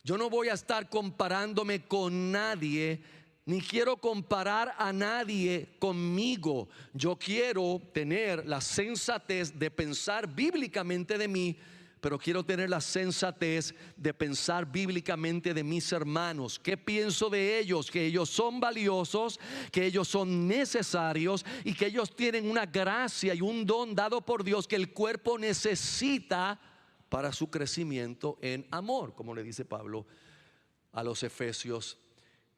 yo no voy a estar comparándome con nadie, ni quiero comparar a nadie conmigo. Yo quiero tener la sensatez de pensar bíblicamente de mí, pero quiero tener la sensatez de pensar bíblicamente de mis hermanos. ¿Qué pienso de ellos? Que ellos son valiosos, que ellos son necesarios y que ellos tienen una gracia y un don dado por Dios que el cuerpo necesita para su crecimiento en amor, como le dice Pablo a los efesios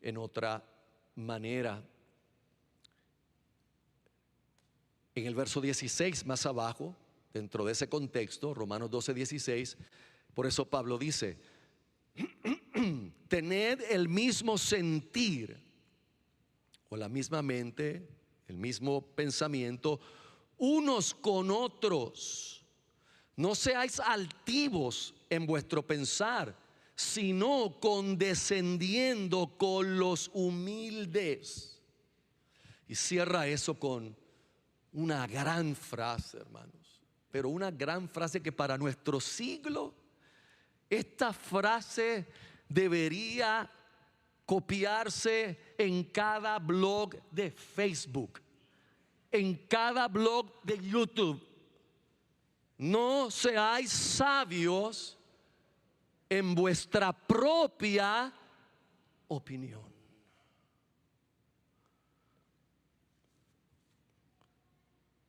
en otra manera. En el verso 16 más abajo, dentro de ese contexto, Romanos 12:16, por eso Pablo dice: tened el mismo sentir o la misma mente, el mismo pensamiento unos con otros. No seáis altivos en vuestro pensar, sino condescendiendo con los humildes. Y cierra eso con una gran frase, hermanos. Pero una gran frase que para nuestro siglo, esta frase debería copiarse en cada blog de Facebook, en cada blog de YouTube. No seáis sabios en vuestra propia opinión.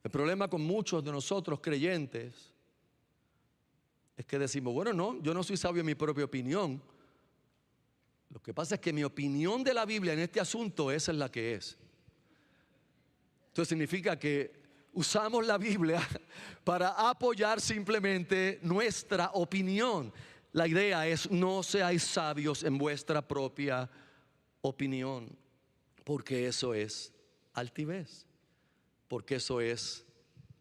El problema con muchos de nosotros creyentes es que decimos, bueno, no, yo no soy sabio en mi propia opinión. Lo que pasa es que mi opinión de la Biblia en este asunto, esa es la que es. Entonces significa que usamos la Biblia para apoyar simplemente nuestra opinión. La idea es: no seáis sabios en vuestra propia opinión, porque eso es altivez, porque eso es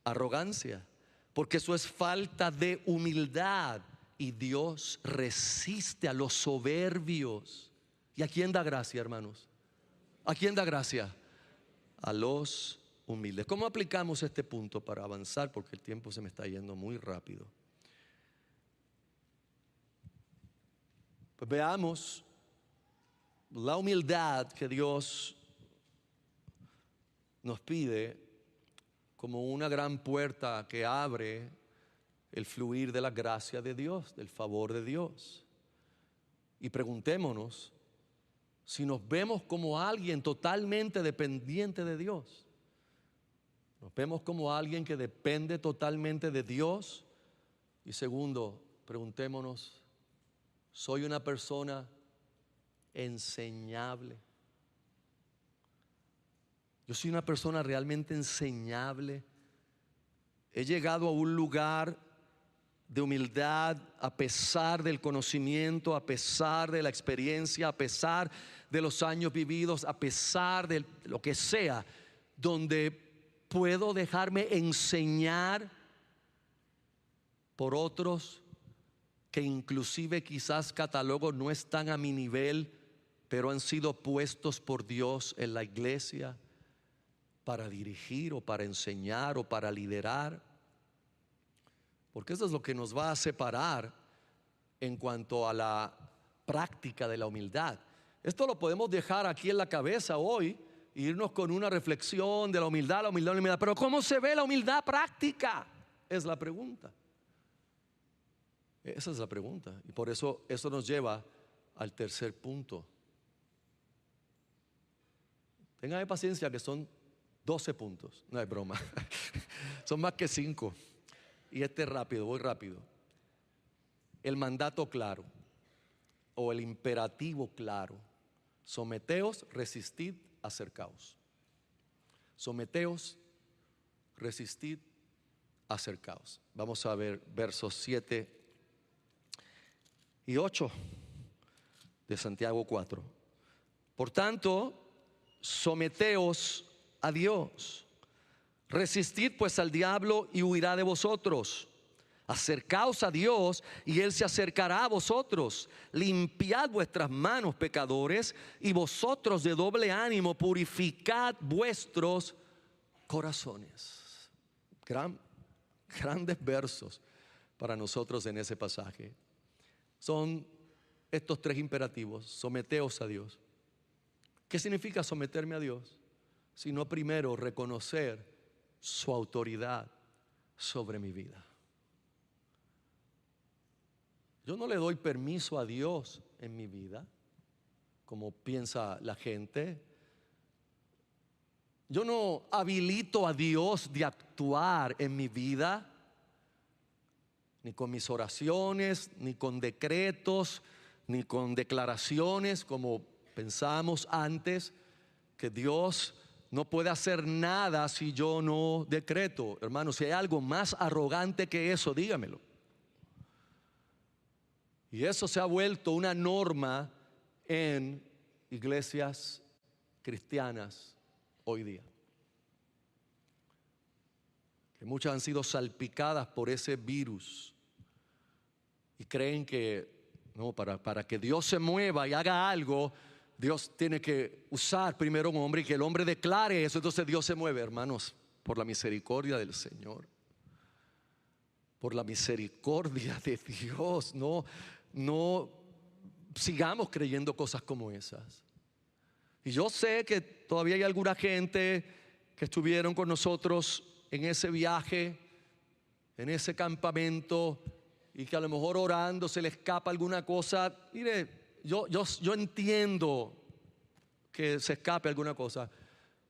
arrogancia, porque eso es falta de humildad. Y Dios resiste a los soberbios. ¿Y a quién da gracia, hermanos? ¿A quién da gracia? A los humildes. ¿Cómo aplicamos este punto para avanzar? Porque el tiempo se me está yendo muy rápido. Pues veamos la humildad que Dios nos pide como una gran puerta que abre el fluir de la gracia de Dios, del favor de Dios. Y preguntémonos si nos vemos como alguien totalmente dependiente de Dios. Nos vemos como alguien que depende totalmente de Dios. Y segundo, preguntémonos: ¿soy una persona enseñable? Yo soy una persona realmente enseñable. He llegado a un lugar de humildad a pesar del conocimiento, a pesar de la experiencia, a pesar de los años vividos, a pesar de lo que sea, donde puedo dejarme enseñar por otros que inclusive quizás catalogo no están a mi nivel, pero han sido puestos por Dios en la iglesia para dirigir o para enseñar o para liderar. Porque eso es lo que nos va a separar en cuanto a la práctica de la humildad. Esto lo podemos dejar aquí en la cabeza hoy e irnos con una reflexión de la humildad, la humildad, la humildad. Pero ¿cómo se ve la humildad práctica? Es la pregunta. Esa es la pregunta. Y por eso nos lleva al tercer punto. Tengan paciencia, que son 12 puntos. No es broma. Son más que 5. Y este es rápido, voy rápido. El mandato claro o el imperativo claro: someteos, resistid, acercaos. Someteos, resistid, acercaos. Vamos a ver versos 7 y 8 de Santiago 4. Por tanto, someteos a Dios. Resistid pues al diablo y huirá de vosotros. Acercaos a Dios y Él se acercará a vosotros. Limpiad vuestras manos, pecadores, y vosotros de doble ánimo purificad vuestros corazones. Grandes versos para nosotros en ese pasaje. Son estos 3 imperativos: someteos a Dios. ¿Qué significa someterme a Dios? Sino primero reconocer su autoridad sobre mi vida. Yo no le doy permiso a Dios en mi vida, como piensa la gente. Yo no habilito a Dios de actuar en mi vida, ni con mis oraciones, ni con decretos, ni con declaraciones, como pensábamos antes, que Dios no puede hacer nada si yo no decreto. Hermanos, si hay algo más arrogante que eso, dígamelo. Y eso se ha vuelto una norma en iglesias cristianas hoy día, que muchas han sido salpicadas por ese virus y creen que no, para que Dios se mueva y haga algo, Dios tiene que usar primero un hombre y que el hombre declare eso. Entonces Dios se mueve, hermanos, por la misericordia del Señor. Por la misericordia de Dios. No sigamos creyendo cosas como esas. Y yo sé que todavía hay alguna gente que estuvieron con nosotros en ese viaje, en ese campamento, y que a lo mejor orando se le escapa alguna cosa. Mire, yo entiendo que se escape alguna cosa,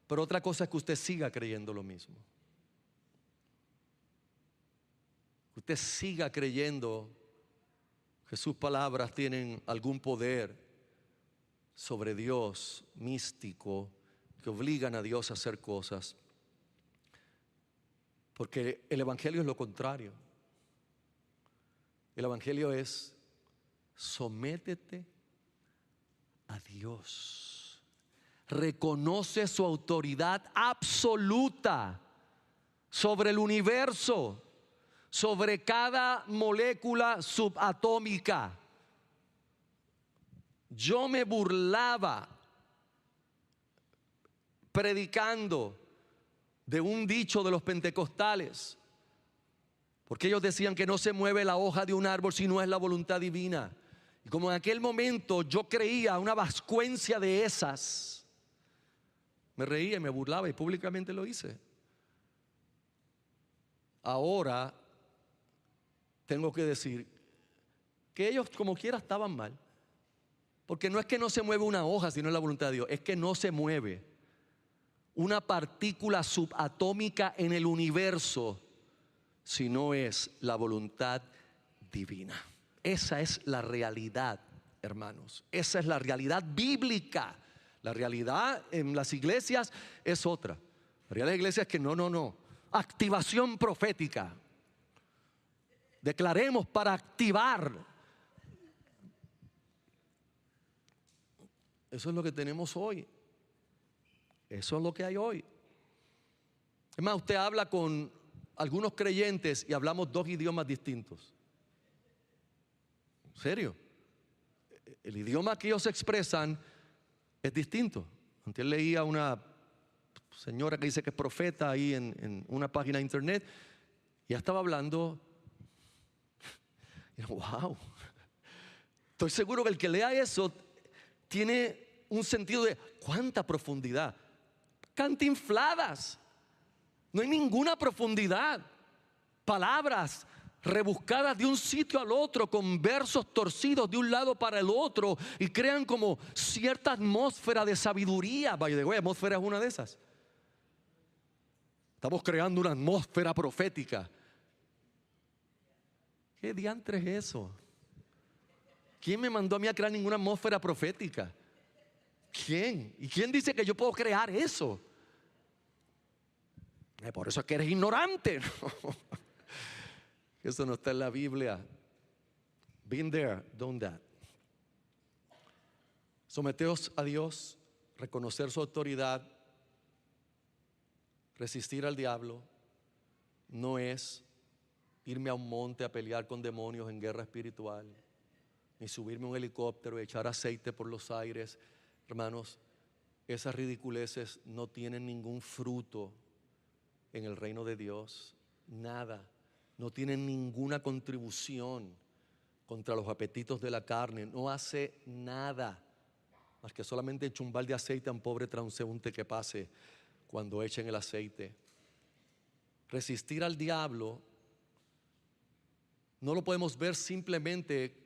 pero otra cosa es que usted siga creyendo lo mismo. Usted siga creyendo que sus palabras tienen algún poder sobre Dios místico, que obligan a Dios a hacer cosas. Porque el evangelio es lo contrario. El evangelio es: sométete a Dios. Reconoce su autoridad absoluta sobre el universo, sobre cada molécula subatómica. Yo me burlaba predicando de un dicho de los pentecostales, porque ellos decían que no se mueve la hoja de un árbol si no es la voluntad divina. Y como en aquel momento yo creía una vascuencia de esas, me reía y me burlaba y públicamente lo hice. Ahora tengo que decir que ellos como quiera estaban mal, porque no es que no se mueve una hoja si no es la voluntad de Dios, es que no se mueve una partícula subatómica en el universo si no es la voluntad divina. Esa es la realidad, hermanos. Esa es la realidad bíblica. La realidad en las iglesias es otra. La realidad de la iglesia es que no. Activación profética. Declaremos para activar. Eso es lo que tenemos hoy. Eso es lo que hay hoy. Es más, usted habla con algunos creyentes y hablamos dos idiomas distintos. ¿En serio? El idioma que ellos expresan es distinto. Antes leía una señora que dice que es profeta ahí en una página de internet, y ella estaba hablando. Y wow. Estoy seguro que el que lea eso tiene un sentido de cuánta profundidad. Cantinfladas. No hay ninguna profundidad. Palabras rebuscadas de un sitio al otro, con versos torcidos de un lado para el otro, y crean como cierta atmósfera de sabiduría. By the way, atmósfera es una de esas. Estamos creando una atmósfera profética. ¿Qué diantre es eso? ¿Quién me mandó a mí a crear ninguna atmósfera profética? ¿Quién? ¿Y quién dice que yo puedo crear eso? Por eso es que eres ignorante. Eso no está en la Biblia. Been there, done that. Someteos a Dios, reconocer su autoridad, resistir al diablo, no es irme a un monte a pelear con demonios en guerra espiritual, ni subirme a un helicóptero y echar aceite por los aires. Hermanos, esas ridiculeces no tienen ningún fruto en el reino de Dios. Nada. No tienen ninguna contribución contra los apetitos de la carne. No hace nada más que solamente echar un balde de aceite a un pobre transeúnte que pase cuando echen el aceite. Resistir al diablo no lo podemos ver simplemente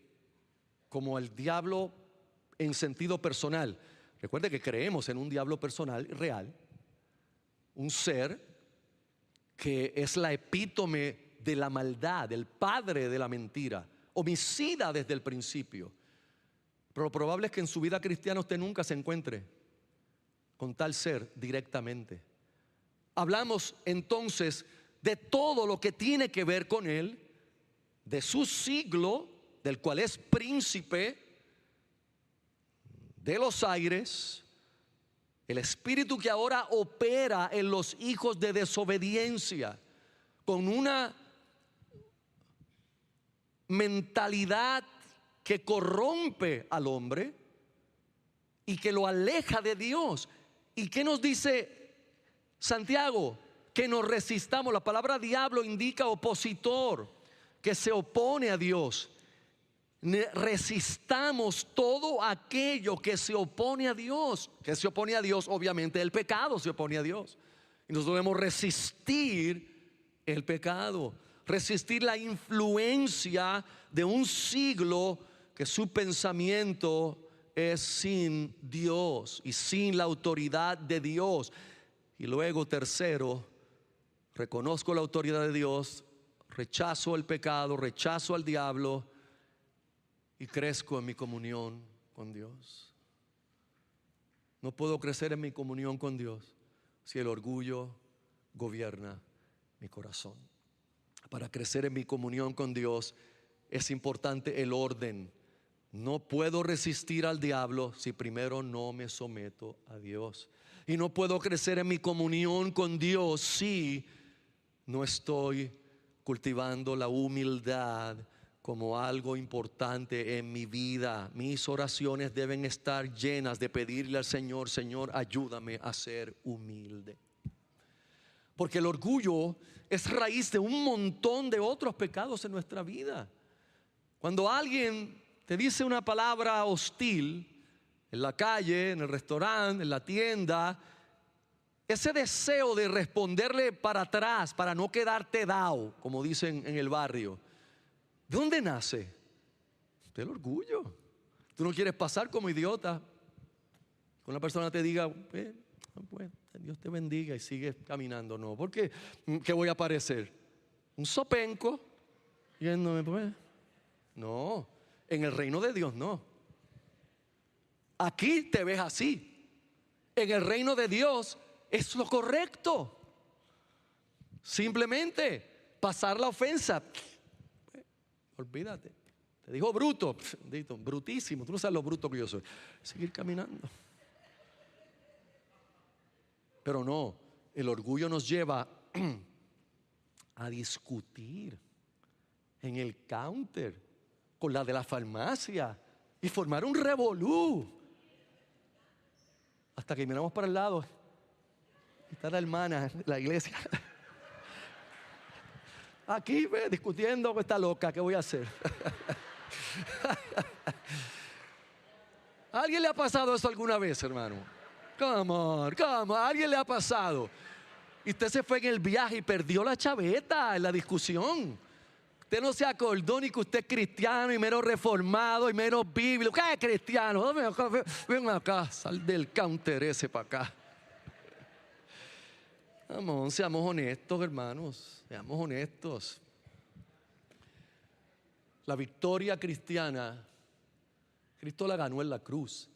como el diablo en sentido personal. Recuerde que creemos en un diablo personal real, un ser que es la epítome de la maldad, el padre de la mentira, homicida desde el principio. Pero lo probable es que en su vida cristiana usted nunca se encuentre con tal ser directamente. Hablamos entonces de todo lo que tiene que ver con él, de su siglo, del cual es príncipe de los aires, el espíritu que ahora opera en los hijos de desobediencia, con una mentalidad que corrompe al hombre y que lo aleja de Dios. ¿Y qué nos dice Santiago? Que nos resistamos. La palabra diablo indica opositor, que se opone a Dios. Resistamos todo aquello que se opone a Dios. Que se opone a Dios, obviamente el pecado se opone a Dios. Y nosotros debemos resistir el pecado, resistir la influencia de un siglo que su pensamiento es sin Dios y sin la autoridad de Dios. Y luego, tercero, reconozco la autoridad de Dios, rechazo el pecado, rechazo al diablo y crezco en mi comunión con Dios. No puedo crecer en mi comunión con Dios si el orgullo gobierna mi corazón. Para crecer en mi comunión con Dios es importante el orden. No puedo resistir al diablo si primero no me someto a Dios. Y no puedo crecer en mi comunión con Dios si no estoy cultivando la humildad como algo importante en mi vida. Mis oraciones deben estar llenas de pedirle al Señor: Señor, ayúdame a ser humilde. Porque el orgullo es raíz de un montón de otros pecados en nuestra vida. Cuando alguien te dice una palabra hostil en la calle, en el restaurante, en la tienda, ese deseo de responderle para atrás para no quedarte dado, como dicen en el barrio, ¿de dónde nace? Del orgullo. Tú no quieres pasar como idiota. Que una persona te diga: pues, Dios te bendiga, y sigues caminando. No, porque ¿qué voy a parecer? Un sopenco yéndome, pues. No, en el reino de Dios no. Aquí te ves así. En el reino de Dios es lo correcto. Simplemente pasar la ofensa. Olvídate. Te dijo bruto, brutísimo. Tú no sabes lo bruto que yo soy. Seguir caminando. Pero no, el orgullo nos lleva a discutir en el counter con la de la farmacia y formar un revolú. Hasta que miramos para el lado, está la hermana de la iglesia aquí discutiendo con esta loca. ¿Qué voy a hacer? ¿A alguien le ha pasado eso alguna vez, hermano? Come on, ¿a alguien le ha pasado? Y usted se fue en el viaje y perdió la chaveta en la discusión. Usted no se acordó ni que usted es cristiano y menos reformado y menos bíblico. ¿Qué es cristiano? Ven acá, sal del counter ese para acá. Vamos, seamos honestos, hermanos. Seamos honestos. La victoria cristiana, Cristo la ganó en la cruz.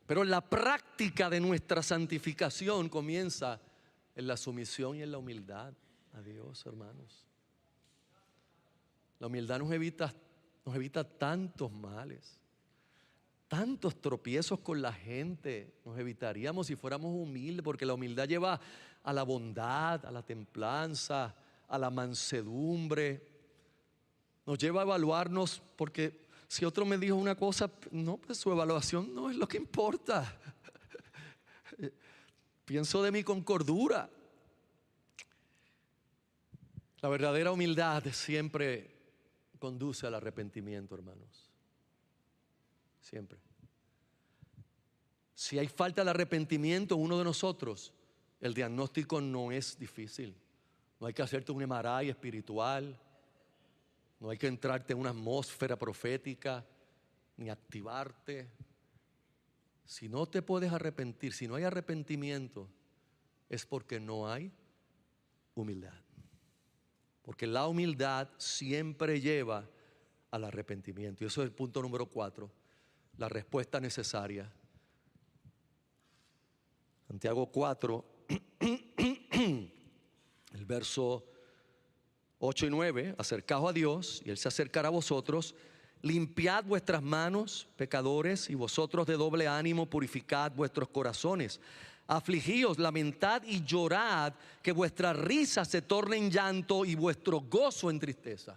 Pero la práctica de nuestra santificación comienza en la sumisión y en la humildad a Dios, hermanos. La humildad nos evita tantos males, tantos tropiezos con la gente. Nos evitaríamos si fuéramos humildes, porque la humildad lleva a la bondad, a la templanza, a la mansedumbre. Nos lleva a evaluarnos, porque si otro me dijo una cosa, no, pues su evaluación no es lo que importa. Pienso de mí con cordura. La verdadera humildad siempre conduce al arrepentimiento, hermanos. Siempre. Si hay falta de arrepentimiento en uno de nosotros, el diagnóstico no es difícil. No hay que hacerte un MRI espiritual. No hay que entrarte en una atmósfera profética, ni activarte. Si no te puedes arrepentir, si no hay arrepentimiento, es porque no hay humildad. Porque la humildad siempre lleva al arrepentimiento. Y eso es el punto número 4, la respuesta necesaria. Santiago 4, el verso 8 y 9, acercaos a Dios y Él se acercará a vosotros. Limpiad vuestras manos, pecadores, y vosotros de doble ánimo purificad vuestros corazones. Afligíos, lamentad y llorad, que vuestra risa se torne en llanto y vuestro gozo en tristeza.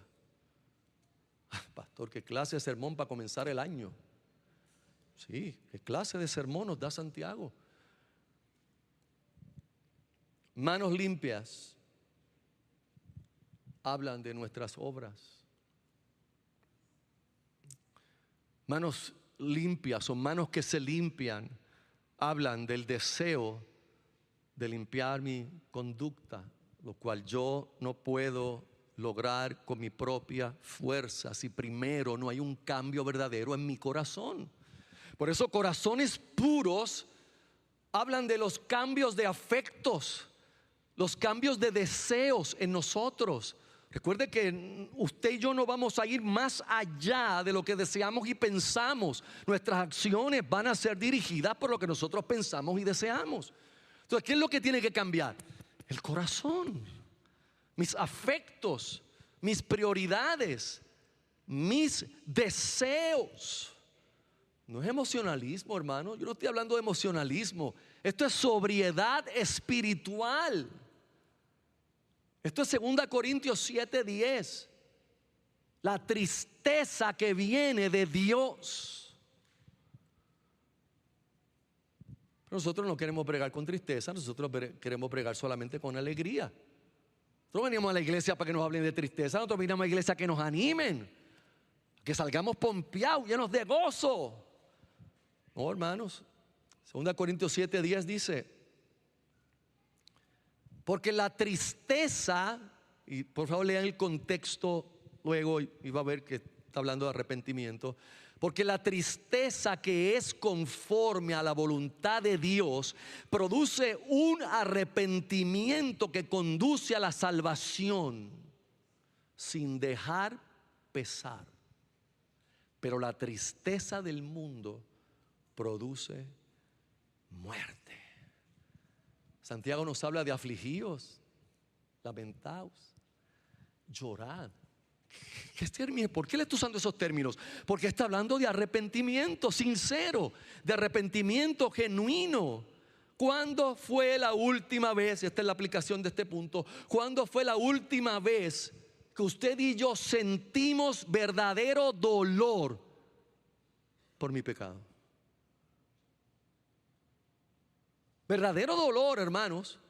Pastor, qué clase de sermón para comenzar el año. Sí, ¿qué clase de sermón nos da Santiago? Manos limpias hablan de nuestras obras. Manos limpias o manos que se limpian hablan del deseo de limpiar mi conducta, lo cual yo no puedo lograr con mi propia fuerza si primero no hay un cambio verdadero en mi corazón. Por eso corazones puros hablan de los cambios de afectos, los cambios de deseos en nosotros. Recuerde que usted y yo no vamos a ir más allá de lo que deseamos y pensamos. Nuestras acciones van a ser dirigidas por lo que nosotros pensamos y deseamos. Entonces, ¿qué es lo que tiene que cambiar? El corazón, mis afectos, mis prioridades, mis deseos. No es emocionalismo, hermano. Yo no estoy hablando de emocionalismo. Esto es sobriedad espiritual. Esto es 2 Corintios 7:10. La tristeza que viene de Dios. Pero nosotros no queremos bregar con tristeza. Nosotros queremos bregar solamente con alegría. Nosotros venimos a la iglesia para que nos hablen de tristeza. Nosotros venimos a la iglesia que nos animen, que salgamos pompeados, llenos de gozo. No, hermanos. 2 Corintios 7:10 dice: porque la tristeza, y por favor lean el contexto luego y va a ver que está hablando de arrepentimiento. Porque la tristeza que es conforme a la voluntad de Dios produce un arrepentimiento que conduce a la salvación sin dejar pesar. Pero la tristeza del mundo produce muerte. Santiago nos habla de afligidos, lamentaos, llorad. ¿Por qué le está usando esos términos? Porque está hablando de arrepentimiento sincero, de arrepentimiento genuino. ¿Cuándo fue la última vez? Esta es la aplicación de este punto. ¿Cuándo fue la última vez que usted y yo sentimos verdadero dolor por mi pecado? Verdadero dolor, hermanos.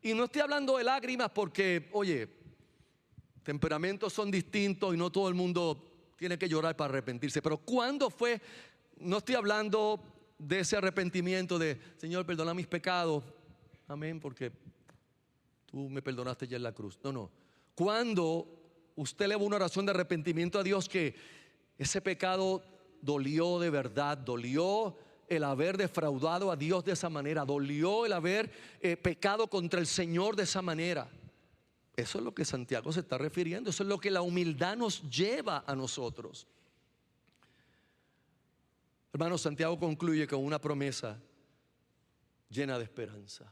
Y no estoy hablando de lágrimas porque, oye, temperamentos son distintos y no todo el mundo tiene que llorar para arrepentirse. Pero ¿cuándo fue? No estoy hablando de ese arrepentimiento de: Señor, perdona mis pecados, amén, porque tú me perdonaste ya en la cruz. No. Cuando usted eleva una oración de arrepentimiento a Dios, que ese pecado dolió de verdad, dolió el haber defraudado a Dios de esa manera, dolió el haber pecado contra el Señor de esa manera. Eso es lo que Santiago se está refiriendo. Eso es lo que la humildad nos lleva a nosotros. Hermanos, Santiago concluye con una promesa llena de esperanza,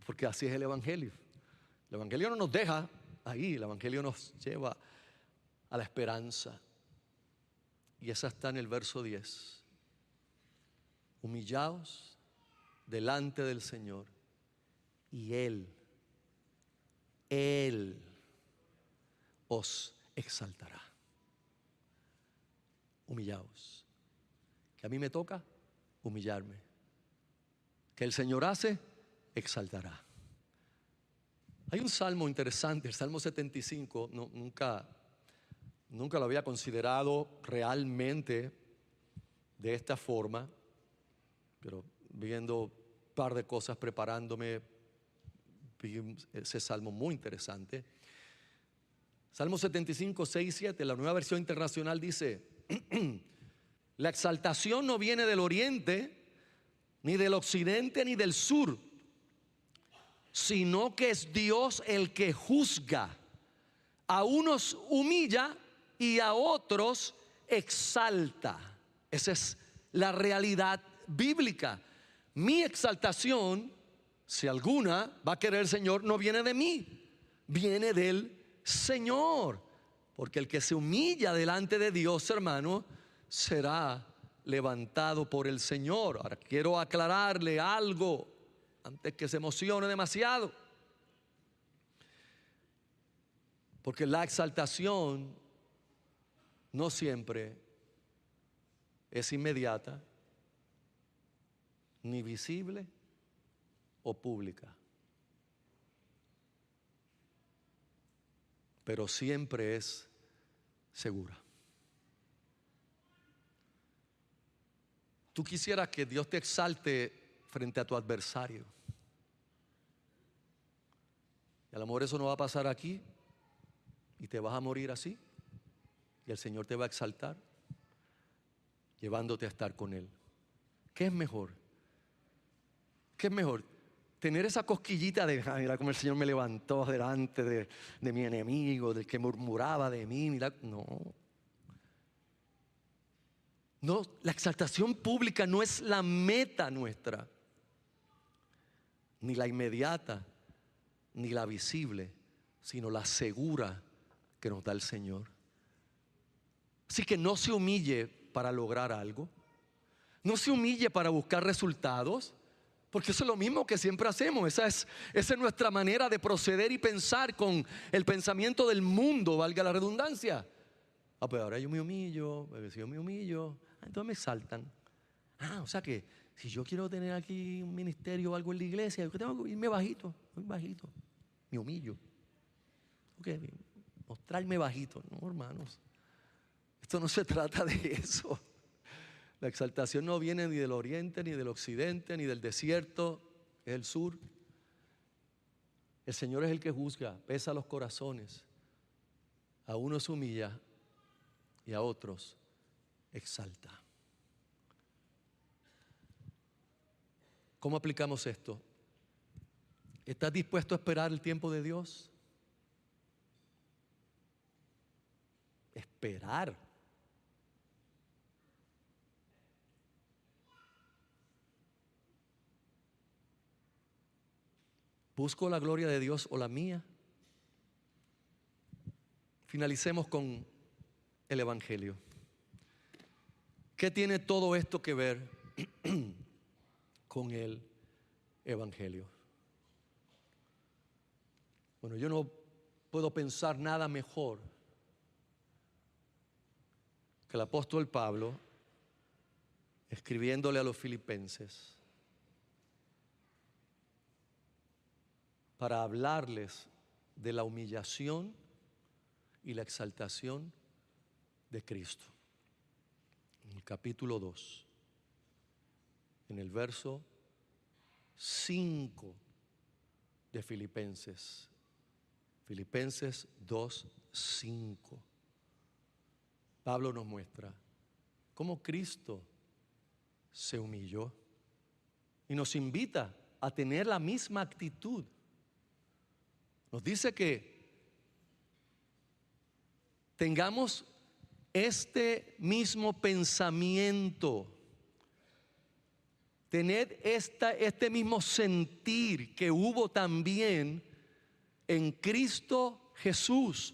porque así es el Evangelio. El Evangelio no nos deja ahí, el Evangelio nos lleva a la esperanza. Y esa está en el verso 10. Humillaos delante del Señor y Él os exaltará. Humillaos. Que a mí me toca humillarme. Que el Señor hace, exaltará. Hay un salmo interesante, el Salmo 75. Nunca lo había considerado realmente de esta forma, pero viendo un par de cosas, preparándome, vi ese salmo muy interesante. Salmo 75, 6 y 7, la Nueva Versión Internacional dice: la exaltación no viene del oriente, ni del occidente, ni del sur, sino que es Dios el que juzga. A unos humilla y a otros exalta. Esa es la realidad bíblica. Mi exaltación, si alguna va a querer el Señor, no viene de mí, viene del Señor. Porque el que se humilla delante de Dios, hermano, será levantado por el Señor. Ahora quiero aclararle algo antes que se emocione demasiado, porque la exaltación no siempre es inmediata, ni visible o pública, pero siempre es segura. Tú quisieras que Dios te exalte frente a tu adversario. Y a lo mejor eso no va a pasar aquí y te vas a morir así. Y el Señor te va a exaltar, llevándote a estar con Él. ¿Qué es mejor? ¿Qué es mejor? Tener esa cosquillita de, mira cómo el Señor me levantó delante de mi enemigo, del que murmuraba de mí. Mira, no. No, la exaltación pública no es la meta nuestra, ni la inmediata, ni la visible, sino la segura que nos da el Señor. Así que no se humille para lograr algo, no se humille para buscar resultados, porque eso es lo mismo que siempre hacemos. Esa es nuestra manera de proceder y pensar con el pensamiento del mundo, valga la redundancia. Pues ahora yo me humillo, si yo me humillo, entonces me exaltan. O sea que si yo quiero tener aquí un ministerio o algo en la iglesia, yo tengo que irme bajito, muy bajito, me humillo. Mostrarme bajito, no, hermanos. Esto no se trata de eso. La exaltación no viene ni del oriente, ni del occidente, ni del desierto, es el sur. El Señor es el que juzga, pesa los corazones. A unos humilla y a otros exalta. ¿Cómo aplicamos esto? ¿Estás dispuesto a esperar el tiempo de Dios? Esperar. ¿Busco la gloria de Dios o la mía? Finalicemos con el Evangelio. ¿Qué tiene todo esto que ver con el Evangelio? Bueno, yo no puedo pensar nada mejor que el apóstol Pablo escribiéndole a los filipenses para hablarles de la humillación y la exaltación de Cristo. En el capítulo 2, en el verso 5 de Filipenses 2:5, Pablo nos muestra cómo Cristo se humilló y nos invita a tener la misma actitud. Nos dice que tengamos este mismo pensamiento, tener este mismo sentir que hubo también en Cristo Jesús,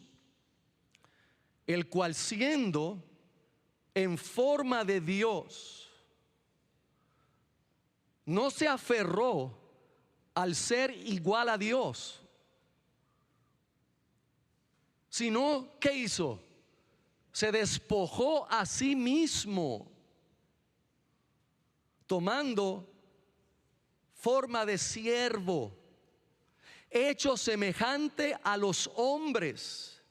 el cual siendo en forma de Dios, no se aferró al ser igual a Dios, sino, ¿qué hizo? Se despojó a sí mismo, tomando forma de siervo, hecho semejante a los hombres,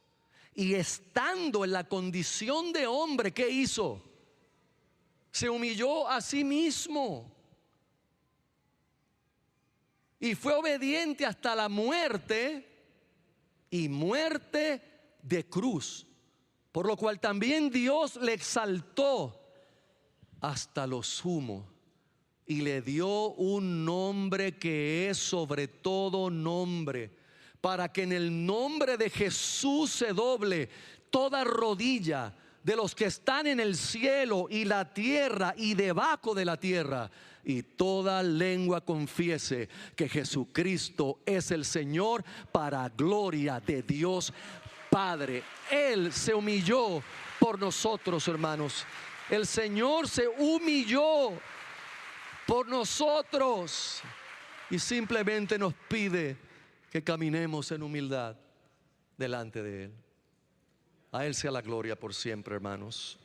y estando en la condición de hombre, ¿qué hizo? Se humilló a sí mismo y fue obediente hasta la muerte, y muerte de cruz, por lo cual también Dios le exaltó hasta lo sumo y le dio un nombre que es sobre todo nombre, para que en el nombre de Jesús se doble toda rodilla de los que están en el cielo y la tierra y debajo de la tierra, y toda lengua confiese que Jesucristo es el Señor, para gloria de Dios Padre. Él se humilló por nosotros, hermanos. El Señor se humilló por nosotros y simplemente nos pide que caminemos en humildad delante de Él. A Él sea la gloria por siempre, hermanos.